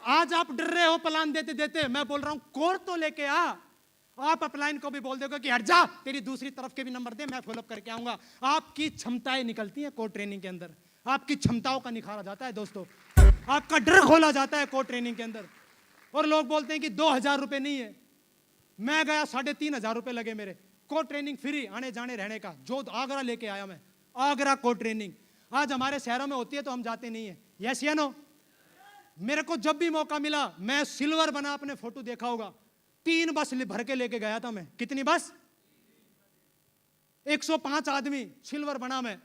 आज आप डर रहे हो प्लान देते देते, मैं बोल रहा हूं कोर तो लेके आ। आप अपलाइन को भी बोल दोगे कि हट जा, तेरी दूसरी तरफ के भी नंबर दे, मैं फॉलोअप करके आऊंगा। आपकी क्षमताएं निकलती हैं कोर ट्रेनिंग के अंदर, आपकी क्षमताओं का निखारा जाता है दोस्तों, आपका डर खोला जाता है कोर ट्रेनिंग के अंदर। और लोग बोलते हैं कि 2000 रुपए नहीं है। मैं गया, 3500 रुपए लगे मेरे। कोर ट्रेनिंग फ्री, आने जाने रहने का। जो आगरा लेके आया मैं, आगरा कोर ट्रेनिंग। आज हमारे शहरों में होती है तो हम जाते नहीं है। यस या नो? मेरे को जब भी मौका मिला, मैं सिल्वर बना, अपने फोटो देखा होगा, 3 बस भर के लेके गया था मैं। कितनी बस? 105 आदमी सिल्वर बना मैं।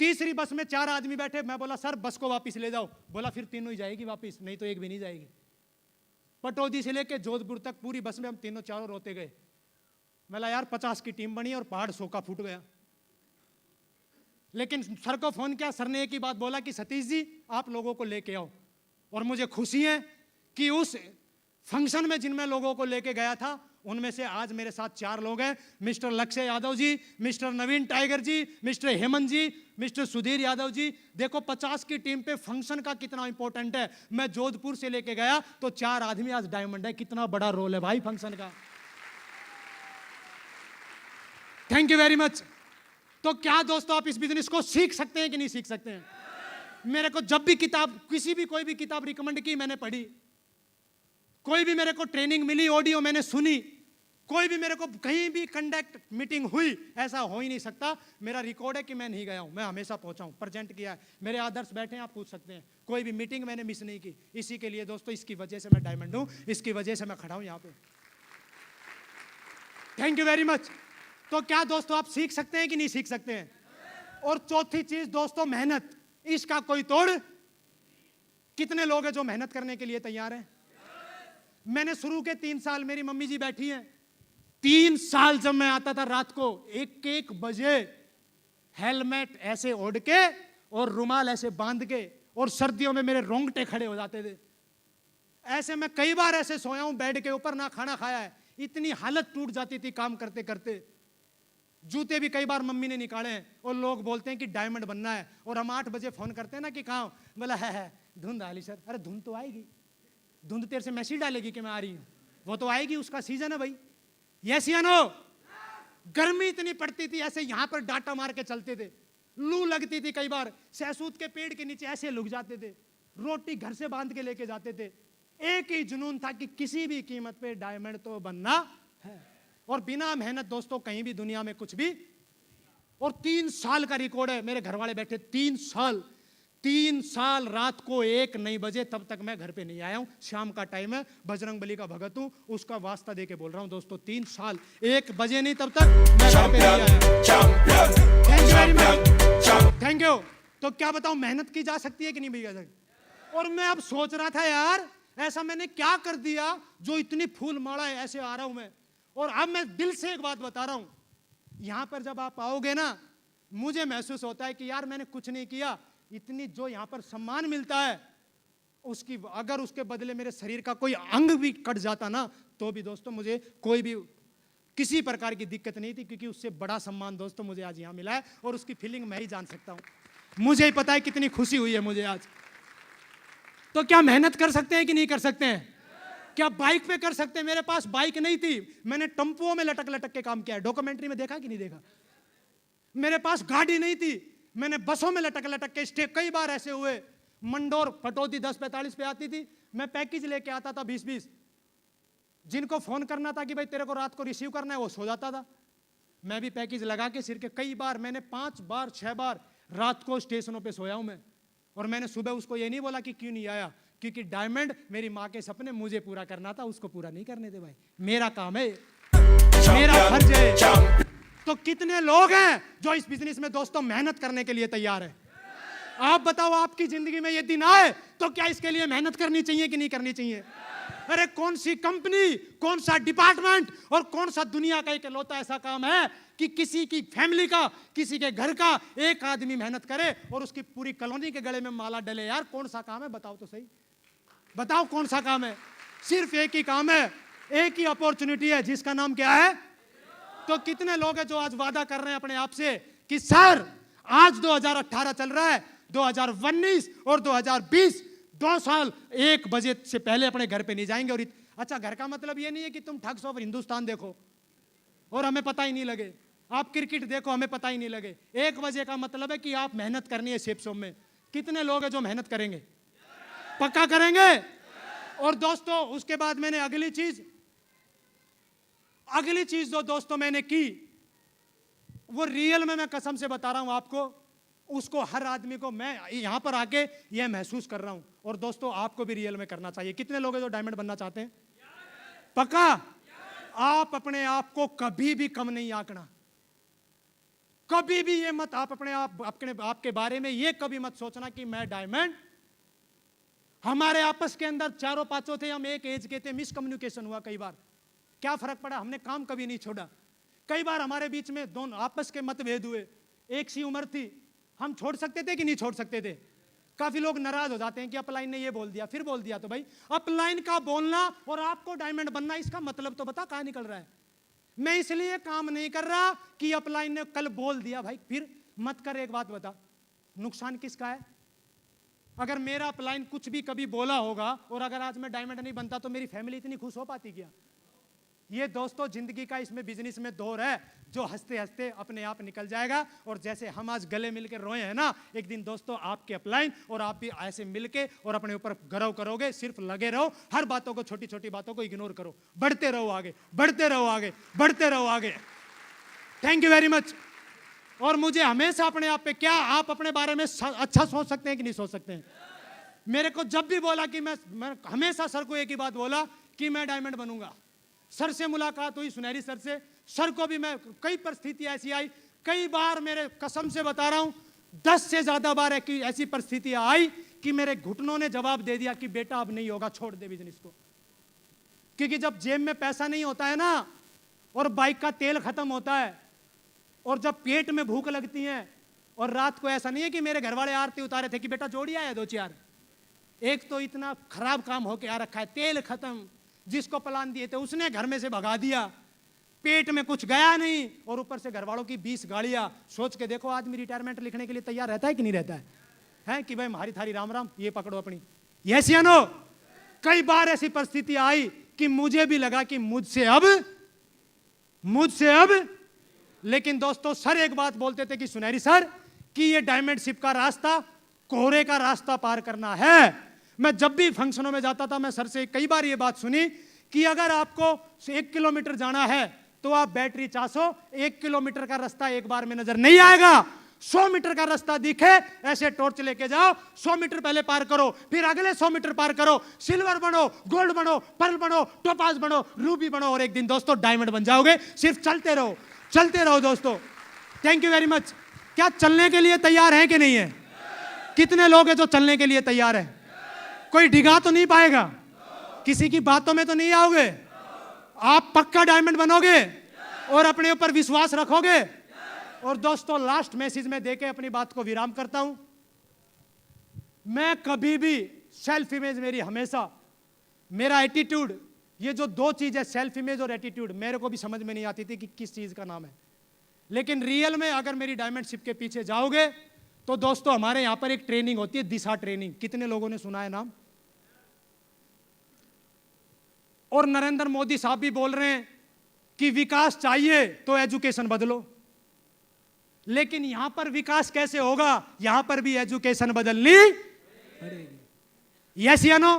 तीसरी बस में 4 आदमी बैठे। मैं बोला सर बस को वापस ले जाओ। बोला फिर तीनों ही जाएगी वापस, नहीं तो एक भी नहीं जाएगी। पटौदी से लेके जोधपुर तक पूरी बस में हम तीनों चारों रोते गए। मैं यार 50 की टीम बनी और पहाड़ 100 का फूट गया। लेकिन सर को फोन किया, सर ने एक ही बात बोला कि सतीश जी आप लोगों को लेके आओ। और मुझे खुशी है कि उस फंक्शन में जिनमें लोगों को लेके गया था, उनमें से आज मेरे साथ 4 लोग हैं। मिस्टर लक्ष्य यादव जी, मिस्टर नवीन टाइगर जी, मिस्टर हेमंत जी, मिस्टर सुधीर यादव जी। देखो 50 की टीम पे फंक्शन का कितना इंपॉर्टेंट है। मैं जोधपुर से लेके गया तो 4 आदमी आज डायमंड है। कितना बड़ा रोल है भाई फंक्शन का। Thank you very much. तो क्या दोस्तों आप इस बिजनेस को सीख सकते हैं कि नहीं सीख सकते हैं? मेरे को जब भी किताब, किसी भी कोई भी किताब रिकमेंड की, मैंने पढ़ी। कोई भी मेरे को ट्रेनिंग मिली, ऑडियो मैंने सुनी, कोई भी मेरे को कहीं भी कंडक्ट मीटिंग हुई, ऐसा हो ही नहीं सकता। मेरा रिकॉर्ड है कि मैं नहीं गया हूं, मैं हमेशा पहुंचा हूं, प्रेजेंट किया है। मेरे आदर्श बैठे हैं, आप पूछ सकते हैं। कोई भी मीटिंग मैंने मिस नहीं की। इसी के लिए दोस्तों, इसकी वजह से मैं डायमंड हूं, इसकी वजह से मैं खड़ा हूं यहां पे। Thank you very much. तो क्या दोस्तों आप सीख सकते हैं कि नहीं सीख सकते हैं? और चौथी चीज दोस्तों, मेहनत। इसका कोई तोड़। कितने लोग हैं जो मेहनत करने के लिए तैयार हैं? मैंने शुरू के 3 साल, मेरी मम्मी जी बैठी हैं, 3 साल जब मैं आता था रात को 1-1 बजे, हेलमेट ऐसे ओढ़ के और रुमाल ऐसे बांध के, और सर्दियों में मेरे रोंगटे खड़े हो जाते थे। ऐसे मैं कई बार ऐसे सोया हूं बेड के ऊपर, ना खाना खाया है। इतनी हालत टूट जाती थी काम करते करते। जूते भी कई बार मम्मी ने निकाले हैं। और लोग बोलते हैं कि डायमंड बनना है, और हम 8 बजे फोन करते हैं ना कि कहाँ, बोला है धुंध आली सर। अरे धुंध तो आएगी, धुंध तेरे से मैसेज डालेगी कि मैं आ रही हूं, वो तो आएगी, उसका सीजन है भाई। यस या नो? गर्मी इतनी पड़ती थी, ऐसे यहां पर डाटा मार के चलते थे। लू लगती थी, कई बार सहसूत के पेड़ के नीचे ऐसे लुक जाते थे, रोटी घर से बांध के लेके जाते थे। एक ही जुनून था कि किसी भी कीमत पे डायमंड तो बनना है, और बिना मेहनत दोस्तों कहीं भी दुनिया में कुछ भी। और 3 साल का रिकॉर्ड है, मेरे घर वाले बैठे 3 साल रात को 1 नहीं बजे तब तक मैं घर पे नहीं आया हूं। शाम का टाइम है, बजरंग बली का भगत हूं, उसका वास्ता दे के बोल रहा हूं दोस्तों, 3 साल 1 बजे नहीं तब तक मैं घर पे नहीं आया। Thank you very much, thank you. तो क्या बताऊं, मेहनत की जा सकती है कि नहीं जा सकती। और मैं अब सोच रहा था यार, ऐसा मैंने क्या कर दिया जो इतनी फूल माला है, ऐसे आ रहा हूं मैं। और अब मैं दिल से एक बात बता रहा हूं, यहां पर जब आप आओगे ना, मुझे महसूस होता है कि यार मैंने कुछ नहीं किया, इतनी जो यहां पर सम्मान मिलता है उसकी, अगर उसके बदले मेरे शरीर का कोई अंग भी कट जाता ना, तो भी दोस्तों मुझे कोई भी किसी प्रकार की दिक्कत नहीं थी, क्योंकि उससे बड़ा सम्मान दोस्तों मुझे आज यहां मिला है, और उसकी फीलिंग मैं ही जान सकता हूं। मुझे ही पता है कितनी खुशी हुई है मुझे आज। तो क्या मेहनत कर सकते हैं कि नहीं कर सकते हैं? क्या बाइक पे कर सकते हैं? मेरे पास बाइक नहीं थी, मैंने टेम्पुओं में लटक लटक के काम किया है, डॉक्यूमेंट्री में देखा कि नहीं देखा। मेरे पास गाड़ी नहीं थी, मैंने बसों में लटक लटक के स्टे, कई बार ऐसे हुए, मंडोर पटौदी 10:45 पे आती थी, मैं पैकेज लेके आता था 20-20, जिनको फोन करना था कि भाई तेरे को रात को रिसीव करना है, वो सो जाता था, मैं भी पैकेज लगा के सिर के। कई बार मैंने 5 बार 6 बार रात को स्टेशनों पे सोया हूं मैं, और मैंने सुबह उसको ये नहीं बोला कि क्यों नहीं आया, क्योंकि डायमंड मेरी माँ के सपने मुझे पूरा करना था, उसको पूरा नहीं करने दे भाई, मेरा काम है, मेरा फर्ज है। तो कितने लोग हैं जो इस बिजनेस में दोस्तों मेहनत करने के लिए तैयार है? आप बताओ, आपकी जिंदगी में ये दिन आए तो क्या इसके लिए मेहनत करनी चाहिए कि नहीं करनी चाहिए? अरे कौन सी कंपनी, कौन सा डिपार्टमेंट और कौन सा दुनिया का इकलौता ऐसा काम है कि किसी की फैमिली का, किसी के घर का एक आदमी मेहनत करे और उसकी पूरी कॉलोनी के गले में माला डले? यार कौन सा काम है, बताओ तो सही, बताओ कौन सा काम है? सिर्फ एक ही काम है, एक ही अपॉर्चुनिटी है, जिसका नाम क्या है? तो कितने लोग हैं जो आज वादा कर रहे हैं अपने आप से कि सर आज 2018 चल रहा है, 2019 और 2020 2 साल 1 बजे से पहले अपने घर पे नहीं जाएंगे। और अच्छा, घर का मतलब ये नहीं है कि तुम ठग्स ऑफ हिंदुस्तान देखो और हमें पता ही नहीं लगे, आप क्रिकेट देखो हमें पता ही नहीं लगे। 1 बजे का मतलब है कि आप मेहनत करनी है शेप शॉप में। कितने लोग हैं जो मेहनत करेंगे? पक्का करेंगे? और दोस्तों उसके बाद मैंने अगली चीज जो दोस्तों मैंने की, वो रियल में मैं कसम से बता रहा हूं आपको, उसको हर आदमी को मैं यहां पर आके ये महसूस कर रहा हूं। और दोस्तों आपको भी रियल में करना चाहिए। कितने लोग हैं जो डायमंड बनना चाहते हैं? पक्का? आप अपने आप को कभी भी कम नहीं आंकना, कभी भी ये मत, आप अपने आपके बारे में ये कभी मत सोचना कि मैं डायमंड। हमारे आपस के अंदर 4-5 थे, हम एक एज के थे, मिसकम्युनिकेशन हुआ कई बार, क्या फर्क पड़ा, हमने काम कभी नहीं छोड़ा। कई बार हमारे बीच में दोनों आपस के मतभेद हुए, एक सी उम्र थी, हम छोड़ सकते थे कि नहीं छोड़ सकते थे? काफी लोग नाराज हो जाते हैं कि अपलाइन ने ये बोल दिया, फिर बोल दिया। तो भाई अपलाइन का बोलना और आपको डायमंड बनना, इसका मतलब तो बता कहां निकल रहा है। मैं इसलिए काम नहीं कर रहा कि अपलाइन ने कल बोल दिया, भाई फिर मत कर। एक बात बता, नुकसान किसका है? अगर मेरा अपलाइन कुछ भी कभी बोला होगा और अगर आज मैं डायमंड नहीं बनता तो मेरी फैमिली इतनी खुश हो पाती क्या? ये दोस्तों जिंदगी का इसमें बिजनेस में दौर है जो हंसते हंसते अपने आप निकल जाएगा। और जैसे हम आज गले मिलकर रोए हैं ना, एक दिन दोस्तों आपके अपलाइन और आप भी ऐसे मिलके और अपने ऊपर गर्व करोगे। सिर्फ लगे रहो, हर बातों को, छोटी छोटी बातों को इग्नोर करो, बढ़ते रहो आगे, बढ़ते रहो आगे, बढ़ते रहो आगे। Thank you very much. और मुझे हमेशा अपने आप पे, क्या आप अपने बारे में अच्छा सोच सकते हैं कि नहीं सोच सकते हैं? मेरे को जब भी बोला कि मैं हमेशा सर को एक ही बात बोला कि मैं डायमंड बनूंगा। सर से मुलाकात हुई, सुनहरी सर से, सर को भी मैं, कई परिस्थितियां ऐसी आई, कई बार मेरे कसम से बता रहा हूं 10 से ज्यादा बार ऐसी परिस्थितियां आई कि मेरे घुटनों ने जवाब दे दिया कि बेटा अब नहीं होगा, छोड़ दे बिजनेस को। क्योंकि जब जेब में पैसा नहीं होता है ना, और बाइक का तेल खत्म होता है, और जब पेट में भूख लगती है, और रात को ऐसा नहीं है कि मेरे घर वाले आरती उतारे थे कि बेटा जोड़ी आया 2-4, एक तो इतना खराब काम होके आ रखा है, तेल खत्म, जिसको प्लान दिए थे उसने घर में से भगा दिया, पेट में कुछ गया नहीं, और ऊपर से घर वालों की 20 गाड़ियां। सोच के देखो आदमी रिटायरमेंट लिखने के लिए तैयार रहता है कि नहीं रहता है कि भाई हमारी थारी राम राम, ये पकड़ो अपनी। यस या नो? कई बार ऐसी परिस्थिति आई कि मुझे भी लगा कि मुझसे अब। लेकिन दोस्तों सर एक बात बोलते थे कि सुनहरी सर कि ये डायमंडशिप का रास्ता कोहरे का रास्ता पार करना है। मैं जब भी फंक्शनों में जाता था, मैं सर से कई बार ये बात सुनी कि अगर आपको 1 किलोमीटर जाना है तो आप बैटरी 400, 1 किलोमीटर का रास्ता एक बार में नजर नहीं आएगा। 100 मीटर का रास्ता दिखे ऐसे टॉर्च लेके जाओ, 100 मीटर पहले पार करो, फिर अगले 100 मीटर पार करो, सिल्वर बनो, गोल्ड बनो, पर्ल बनो, टोपाज बनो, रूबी बनो, और एक दिन दोस्तों डायमंड बन जाओगे। सिर्फ चलते रहो दोस्तों। Thank you very much. क्या चलने के लिए तैयार है कि नहीं है? कितने लोग हैं जो चलने के लिए तैयार है? कोई डिगा तो नहीं पाएगा, किसी की बातों में तो नहीं आओगे, आप पक्का डायमंड बनोगे और अपने ऊपर विश्वास रखोगे। और दोस्तों लास्ट मैसेज में देके अपनी बात को विराम करता हूं। मैं कभी भी सेल्फ इमेज, मेरी हमेशा मेरा एटीट्यूड, ये जो दो चीज है सेल्फ इमेज और एटीट्यूड, मेरे को भी समझ में नहीं आती थी कि किस चीज का नाम है। लेकिन रियल में अगर मेरी डायमंडशिप के पीछे जाओगे तो दोस्तों हमारे यहां पर एक ट्रेनिंग होती है, दिशा ट्रेनिंग। कितने लोगों ने सुना है नाम? और नरेंद्र मोदी साहब भी बोल रहे हैं कि विकास चाहिए तो एजुकेशन बदलो। लेकिन यहां पर विकास कैसे होगा? यहां पर भी एजुकेशन बदलनी पड़ेगी। यस या नो?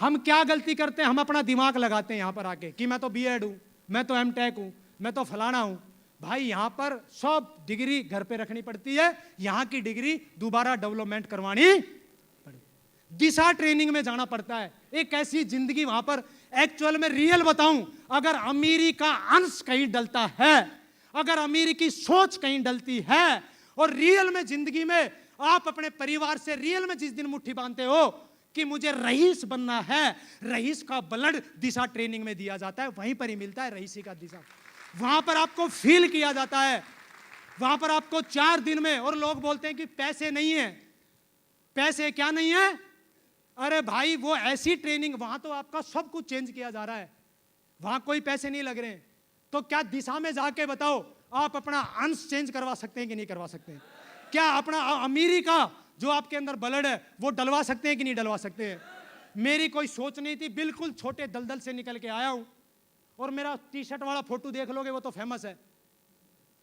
हम क्या गलती करते हैं? हम अपना दिमाग लगाते हैं यहां पर आके कि मैं तो बीएड हूं, मैं तो एमटेक हूं, मैं तो फलाना हूं। भाई यहां पर सब डिग्री घर पे रखनी पड़ती है, यहां की डिग्री दोबारा डेवलपमेंट करवानी पड़ेगी। दिशा ट्रेनिंग में जाना पड़ता है। एक ऐसी जिंदगी वहां पर एक्चुअल में रियल बताऊं, अगर अमीरी का अंश कहीं डलता है, अगर अमीरी की सोच कहीं डलती है और रियल में जिंदगी में आप अपने परिवार से रियल में जिस दिन मुट्ठी बांधते हो कि मुझे रईस बनना है, रईस का ब्लड दिशा ट्रेनिंग में दिया जाता है, वहीं पर ही मिलता है रईसी का दिशा। वहां पर आपको फील किया जाता है, वहां पर आपको 4 दिन में। और लोग बोलते हैं कि पैसे नहीं है। पैसे क्या नहीं है? अरे भाई वो ऐसी ट्रेनिंग, वहां तो आपका सब कुछ चेंज किया जा रहा है, वहां कोई पैसे नहीं लग रहे हैं। तो क्या दिशा में जाके बताओ आप अपना अंश चेंज करवा सकते हैं कि नहीं करवा सकते हैं? क्या अपना अमीरी का जो आपके अंदर ब्लड है वो डलवा सकते हैं कि नहीं डलवा सकते हैं? मेरी कोई सोच नहीं थी, बिल्कुल छोटे दलदल से निकल के आया हूं। और मेरा टी शर्ट वाला फोटो देख लोगे, वो तो फेमस है,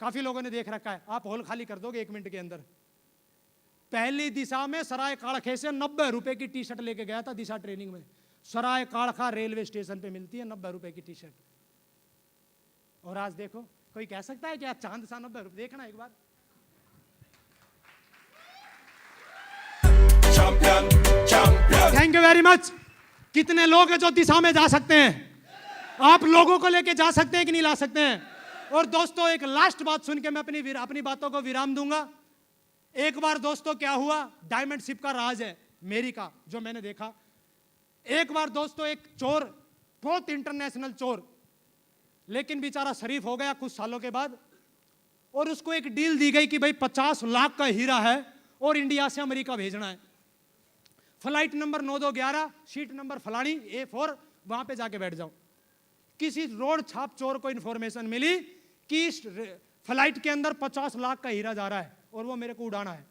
काफी लोगों ने देख रखा है। आप हॉल खाली कर दोगे 1 मिनट के अंदर। पहली दिशा में सराय काड़खे से 90 रुपए की टी शर्ट लेके गया था दिशा ट्रेनिंग में। सराय काड़खा रेलवे स्टेशन पे मिलती है 90 रुपए की टी शर्ट। और आज देखो, कोई कह सकता है कि आज चांद सा 90 रुपए? देखना एक बार। Thank you very much. कितने लोग हैं जो दिशा में जा सकते हैं? आप लोगों को लेके जा सकते हैं कि नहीं ला सकते हैं? और दोस्तों एक लास्ट बात सुन के मैं अपनी बातों को विराम दूंगा। एक बार दोस्तों क्या हुआ, डायमंडशिप का राज है मेरी का जो मैंने देखा। एक बार दोस्तों एक चोर, बहुत इंटरनेशनल चोर, लेकिन बेचारा शरीफ हो गया कुछ सालों के बाद, और उसको एक डील दी गई कि भाई 50 लाख का हीरा है और इंडिया से अमेरिका भेजना है। फ्लाइट नंबर 9211, सीट नंबर फलानी A4, वहां पे जाके बैठ जाओ। किसी रोड छाप चोर को इंफॉर्मेशन मिली कि इस फ्लाइट के अंदर 50 लाख का हीरा जा रहा है और वो मेरे को उड़ाना है।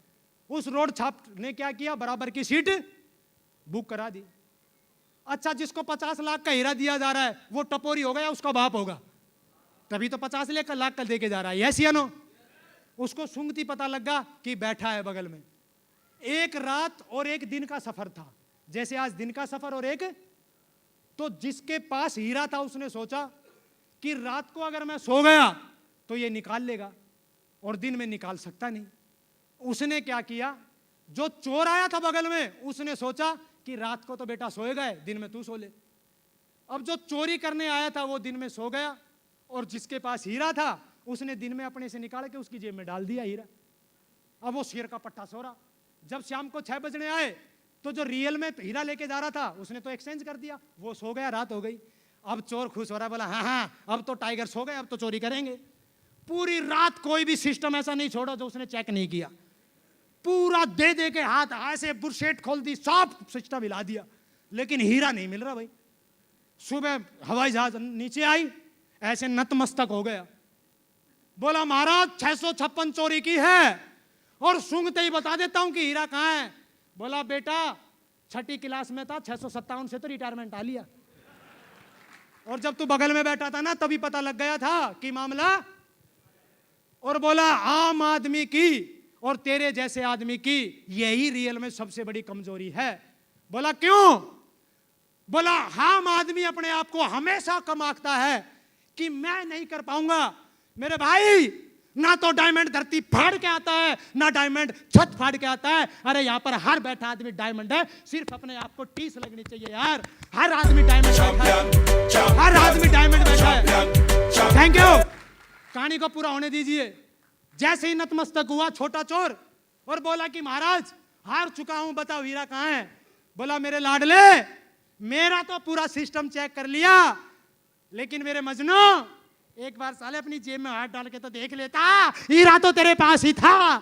उस रोड छाप ने क्या किया, बराबर की सीट बुक करा दी। अच्छा, जिसको 50 लाख का हीरा दिया जा रहा है वो टपोरी होगा या उसका बाप होगा? तभी तो 50 लाख का देके जा रहा है। यस या नो? उसको सूंघती पता लगा कि बैठा है बगल में। एक रात और एक दिन का सफर था, जैसे आज दिन का सफर और एक। तो जिसके पास हीरा था उसने सोचा कि रात को अगर मैं सो गया तो ये निकाल लेगा और दिन में निकाल सकता नहीं। उसने क्या किया, जो चोर आया था बगल में उसने सोचा कि रात को तो बेटा सोएगा है, दिन में तू सो ले। अब जो चोरी करने आया था वो दिन में सो गया और जिसके पास हीरा था उसने दिन में अपने से निकाल के उसकी जेब में डाल दिया हीरा। अब वो शेर का पट्टा सो रहा। जब शाम को 6 बजने आए तो जो रियल में हीरा लेके जा रहा था उसने तो एक्सचेंज कर दिया, वो सो गया, रात हो गई। अब चोर खुश हो रहा, बोला हाँ हाँ अब तो टाइगर सो गए, अब तो चोरी करेंगे। पूरी रात कोई भी सिस्टम ऐसा नहीं छोड़ा जो उसने चेक नहीं किया। पूरा दे दे के हाथ ऐसे बुरशेट खोल दी, सब सिस्टम हिला दिया, लेकिन हीरा नहीं मिल रहा भाई। सुबह हवाई जहाज नीचे आई, ऐसे नतमस्तक हो गया, बोला महाराज 656 चोरी की है और सूंघते ही बता देता हूं कि हीरा कहां है। बोला बेटा 6ठी क्लास में था, 657 से तो रिटायरमेंट आ लिया, और जब तू बगल में बैठा था ना तभी पता लग गया था कि मामला। और बोला आम आदमी की और तेरे जैसे आदमी की यही रियल में सबसे बड़ी कमजोरी है। बोला क्यों? बोला हम आदमी अपने आप को हमेशा कम आंकता है कि मैं नहीं कर पाऊंगा। मेरे भाई, ना तो डायमंड धरती फाड़ के आता है, ना डायमंड छत फाड़ के आता है। अरे यहाँ पर हर बैठा आदमी डायमंड है, सिर्फ अपने आप को टीस लगनी चाहिए यार। हर आदमी डायमंड बैठा है, हर आदमी डायमंड बैठा है। Thank you. कहानी को पूरा होने दीजिए। जैसे ही नतमस्तक हुआ छोटा चोर और बोला कि महाराज हार चुका हूं, बताओ हीरा कहां है। बोला मेरे लाडले, मेरा तो पूरा सिस्टम चेक कर लिया, लेकिन मेरे मजनू एक बार साले अपनी जेब में हाथ डाल के तो देख लेता। हीरा तो तेरे पास ही था,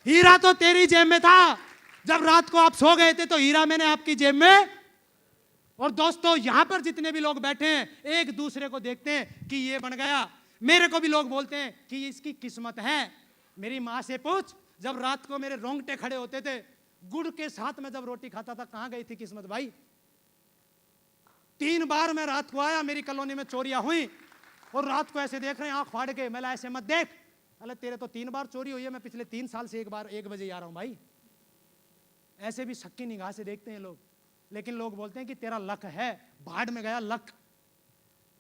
हीरा तो तेरी जेब में था। जब रात को आप सो गए थे तो हीरा मैंने आपकी जेब में। और दोस्तों, यहां पर जितने भी लोग बैठे हैं एक दूसरे को देखते हैं कि ये बन गया। मेरे को भी लोग बोलते हैं कि इसकी किस्मत है। मेरी माँ से पूछ, जब रात को मेरे रोंगटे खड़े होते थे, गुड़ के साथ में जब रोटी खाता था, कहां गई थी किस्मत भाई? 3 बार मैं रात को आया, मेरी कॉलोनी में चोरियां हुई और रात को ऐसे देख रहे हैं आंख फाड़ के। मैं ऐसे मत देख। अरे तेरे तो 3 बार चोरी हुई है, मैं पिछले 3 साल से 1 बजे आ रहा हूं भाई। ऐसे भी शक्की निगाह से देखते हैं लोग, लेकिन लोग बोलते हैं कि तेरा लक है, भाड़ में गया लक।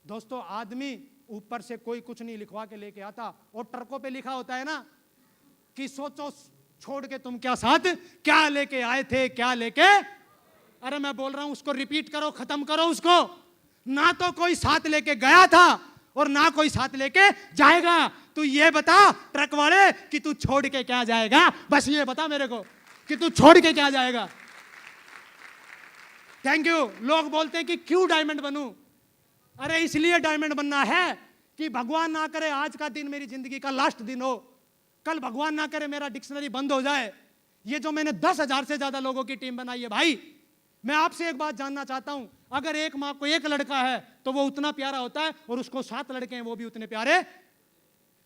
दोस्तों, आदमी ऊपर से कोई कुछ नहीं लिखवा के लेके आता, और ट्रकों पे लिखा होता है ना कि सोचो छोड़ के तुम क्या साथ, क्या लेके आए थे, क्या लेके। अरे मैं बोल रहा हूं उसको रिपीट करो, खत्म करो उसको। ना तो कोई साथ लेके गया था और ना कोई साथ लेके जाएगा। तू ये बता ट्रक वाले कि तू छोड़ के क्या जाएगा। बस ये बता मेरे को कि तू छोड़ के क्या जाएगा। Thank you. लोग बोलते हैं कि क्यों डायमंड बनूं। अरे इसलिए डायमंड बनना है कि भगवान ना करे आज का दिन मेरी जिंदगी का लास्ट दिन हो, कल भगवान ना करे मेरा डिक्शनरी बंद हो जाए। ये जो मैंने 10,000 से ज्यादा लोगों की टीम बनाई है भाई, मैं आपसे एक बात जानना चाहता हूं। अगर एक माँ को 1 लड़का है तो वो उतना प्यारा होता है, और उसको 7 लड़के हैं वो भी उतने प्यारे।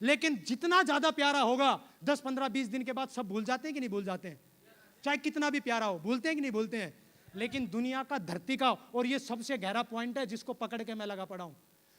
लेकिन जितना ज्यादा प्यारा होगा 10, 15, 20 दिन के बाद सब भूल जाते हैं कि नहीं भूल जाते हैं? चाहे कितना भी प्यारा हो, भूलते हैं कि नहीं भूलते हैं? लेकिन दुनिया का, धरती का, और ये सबसे गहरा पॉइंट है जिसको पकड़ के मैं लगा पड़ा हूं,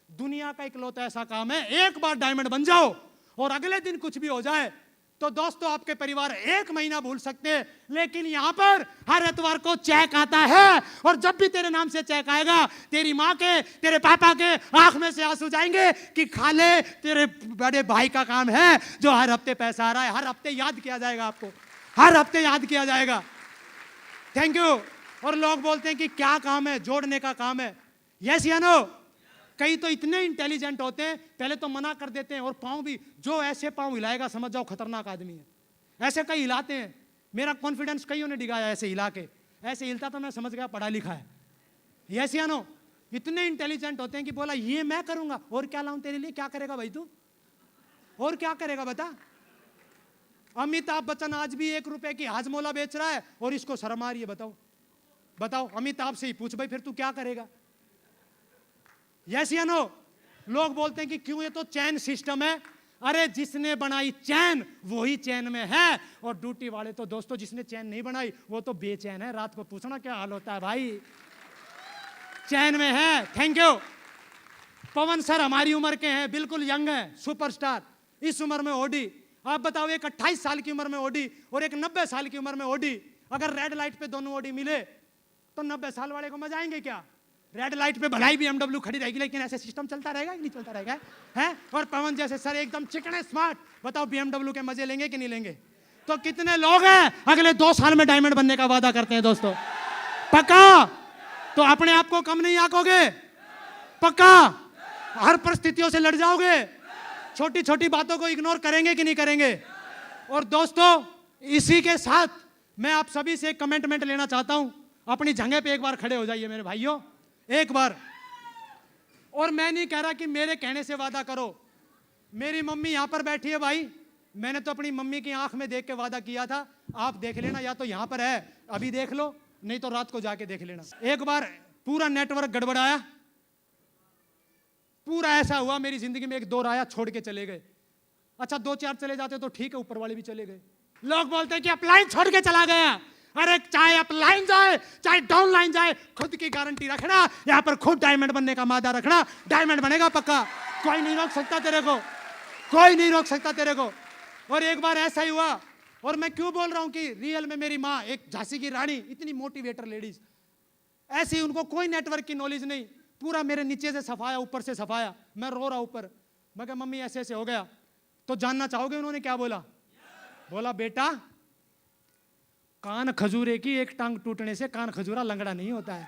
दुनिया का इकलौता ऐसा काम है, एक बार डायमंड बन जाओ और अगले दिन कुछ भी हो जाए तो दोस्तों आपके परिवार 1 महीना भूल सकते हैं। लेकिन यहां पर हर एतवार को चेक आता है, और जब भी तेरे नाम से चेक आएगा, तेरी माँ के, तेरे पापा के आंख में से आंसू जाएंगे कि खाले तेरे बड़े भाई का काम है जो हर हफ्ते पैसा आ रहा है। हर हफ्ते याद किया जाएगा आपको, हर हफ्ते याद किया जाएगा। Thank you. और लोग बोलते हैं कि क्या काम है, जोड़ने का काम है। यस या नो? कई तो इतने इंटेलिजेंट होते हैं, पहले तो मना कर देते हैं, और पाँव भी, जो ऐसे पाँव हिलाएगा समझ जाओ खतरनाक आदमी है। ऐसे कई हिलाते हैं, मेरा कॉन्फिडेंस कईयों ने डिगाया ऐसे हिला के। ऐसे हिलता तो मैं समझ गया पढ़ा लिखा है। यस या नो? इतने इंटेलिजेंट होते हैं कि बोला ये मैं करूंगा, और क्या लाऊं तेरे लिए, क्या करेगा भाई तू, और क्या करेगा बता। अमिताभ बच्चन आज भी 1 रुपए की हाजमोला बेच रहा है और इसको शर्म आ रही है। बताओ बताओ, अमिताभ से ही पूछ भाई फिर तू क्या करेगा। यस या नो? लोग बोलते हैं कि क्यों, ये तो चैन सिस्टम है। अरे जिसने बनाई चैन वही चैन में है, और ड्यूटी वाले तो दोस्तों जिसने चैन नहीं बनाई वो तो बेचैन है। रात को पूछना क्या हाल होता है भाई, चैन में है। Thank you. पवन सर हमारी उम्र के हैं, बिल्कुल यंग है, सुपरस्टार। इस उम्र में ओडी, आप बताओ, एक 28 साल की उम्र में ओडी और एक 90 साल की उम्र में ओडी, अगर रेड लाइट पे दोनों ओडी मिले तो 90 साल वाले को मजा आएंगे क्या? रेड लाइट पे भलाई BMW खड़ी रहेगी, लेकिन ऐसे सिस्टम चलता रहेगा कि नहीं चलता रहेगा, हैं? और पवन जैसे सर एकदम चिकने स्मार्ट, बताओ BMW के मजे लेंगे कि नहीं लेंगे? तो कितने लोग हैं अगले 2 साल में डायमंड बनने का वादा करते हैं दोस्तों? पक्का? तो अपने आप को कम नहीं आंकोगे? पक्का? हर परिस्थितियों से लड़ जाओगे? छोटी छोटी बातों को इग्नोर करेंगे कि नहीं करेंगे? और दोस्तों इसी के साथ मैं आप सभी से कमेंटमेंट लेना चाहता हूं। अपनी जगह पे एक बार खड़े हो जाइए मेरे भाइयों, एक बार। और मैं नहीं कह रहा कि मेरे कहने से वादा करो। मेरी मम्मी यहां पर बैठी है भाई, मैंने तो अपनी मम्मी की आंख में देख के वादा किया था। आप देख लेना, या तो यहां पर है अभी देख लो, नहीं तो रात को जाके देख लेना। एक बार पूरा नेटवर्क गड़बड़ाया, पूरा ऐसा हुआ मेरी जिंदगी में, 1 दौर आया, छोड़ के चले गए। अच्छा 2-4 चले जाते तो ठीक है, ऊपर वाले भी चले गए। लोग बोलते हैं कि अपलाइन छोड़ के चला गया। अरे चाहे अपलाइन जाए चाहे डाउन लाइन जाए, खुद की गारंटी रखना, यहां पर खुद डायमंड बनने का मादा रखना, डायमंड बनेगा पक्का। कोई नहीं रोक सकता तेरे को, कोई नहीं रोक सकता तेरे को। और एक बार ऐसा ही हुआ, और मैं क्यों बोल रहा हूं कि रियल में मेरी माँ एक झांसी की रानी, इतनी मोटिवेटर लेडीज, ऐसी उनको कोई नेटवर्क की नॉलेज नहीं, पूरा मेरे नीचे से सफाया, ऊपर से सफाया, मैं रो रहा ऊपर। मैं कहा मम्मी ऐसे ऐसे हो गया, तो जानना चाहोगे उन्होंने क्या बोला? बोला बेटा कान खजूरे की एक टांग टूटने से कान खजूरा लंगड़ा नहीं होता है।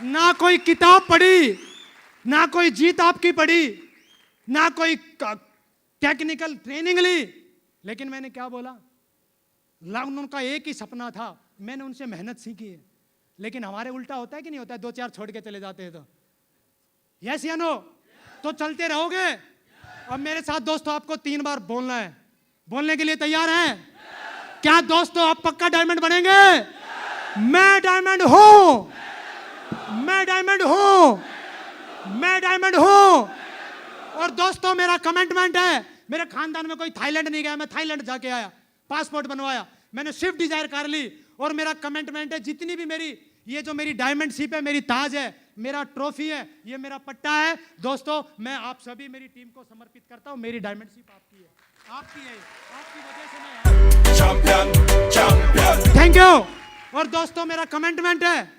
ना कोई किताब पढ़ी, ना कोई जीत आपकी पढ़ी, ना कोई टेक्निकल ट्रेनिंग ली, लेकिन मैंने क्या बोला? उनका एक ही सपना था, मैंने उनसे मेहनत सीखी है। लेकिन हमारे उल्टा होता है कि नहीं होता है? दो चार छोड़ के चले जाते हैं तो यस या नो? तो चलते रहोगे। अब मेरे साथ दोस्तों आपको 3 बार बोलना है, बोलने के लिए तैयार हैं? क्या दोस्तों आप पक्का डायमंड बनेंगे? मैं डायमंड हूं, मैं डायमंड हूं, मैं डायमंड हूं। और दोस्तों मेरा कमिटमेंट है, मेरे खानदान में कोई थाईलैंड नहीं गया, मैं थाईलैंड जाके आया, पासपोर्ट बनवाया, मैंने स्विफ्ट डिजायर कार ली। और मेरा कमिटमेंट है, जितनी भी मेरी ये जो मेरी डायमंड शिप है, मेरी ताज है, मेरा ट्रॉफी है, ये मेरा पट्टा है, दोस्तों मैं आप सभी मेरी टीम को समर्पित करता हूं। मेरी डायमंड शिप आपकी है, आपकी है, आपकी वजह से मैं चैंपियन, चैंपियन। Thank you. और दोस्तों मेरा कमिटमेंट है,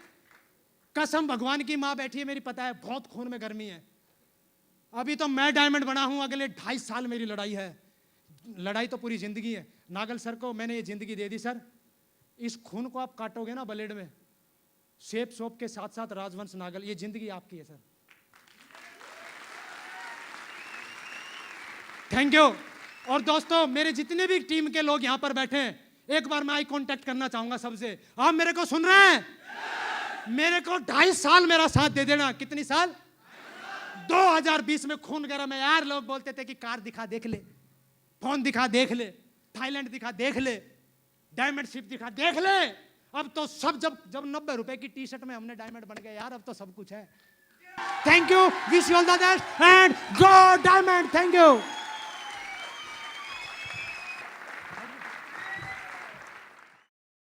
कसम भगवान की मां बैठी है मेरी, पता है बहुत खून में गर्मी है। अभी तो मैं डायमंड बना हूं, अगले 2.5 साल मेरी लड़ाई है। लड़ाई तो पूरी जिंदगी है। नागल सर को मैंने ये जिंदगी दे दी, सर इस खून को आप काटोगे ना ब्लेड में, शेप सोप के साथ साथ राजवंश नागल, ये जिंदगी आपकी है सर। Thank you. और दोस्तों मेरे जितने भी टीम के लोग यहां पर बैठे हैं, एक बार मैं आई कांटेक्ट करना चाहूंगा सबसे। आप मेरे को सुन रहे हैं? मेरे को 2.5 साल मेरा साथ दे देना। कितनी साल? 2020 में खून गरम है यार। लोग बोलते थे कि कार दिखा देख ले, फोन दिखा देख ले, थाईलैंड दिखा देख ले, डायमंड शिप दिखा देख ले। अब तो सब, जब 90 रुपए की टी शर्ट में हमने डायमंड बन गए यार, अब तो सब कुछ है। Thank you, wish you all the best and go diamond. Thank you.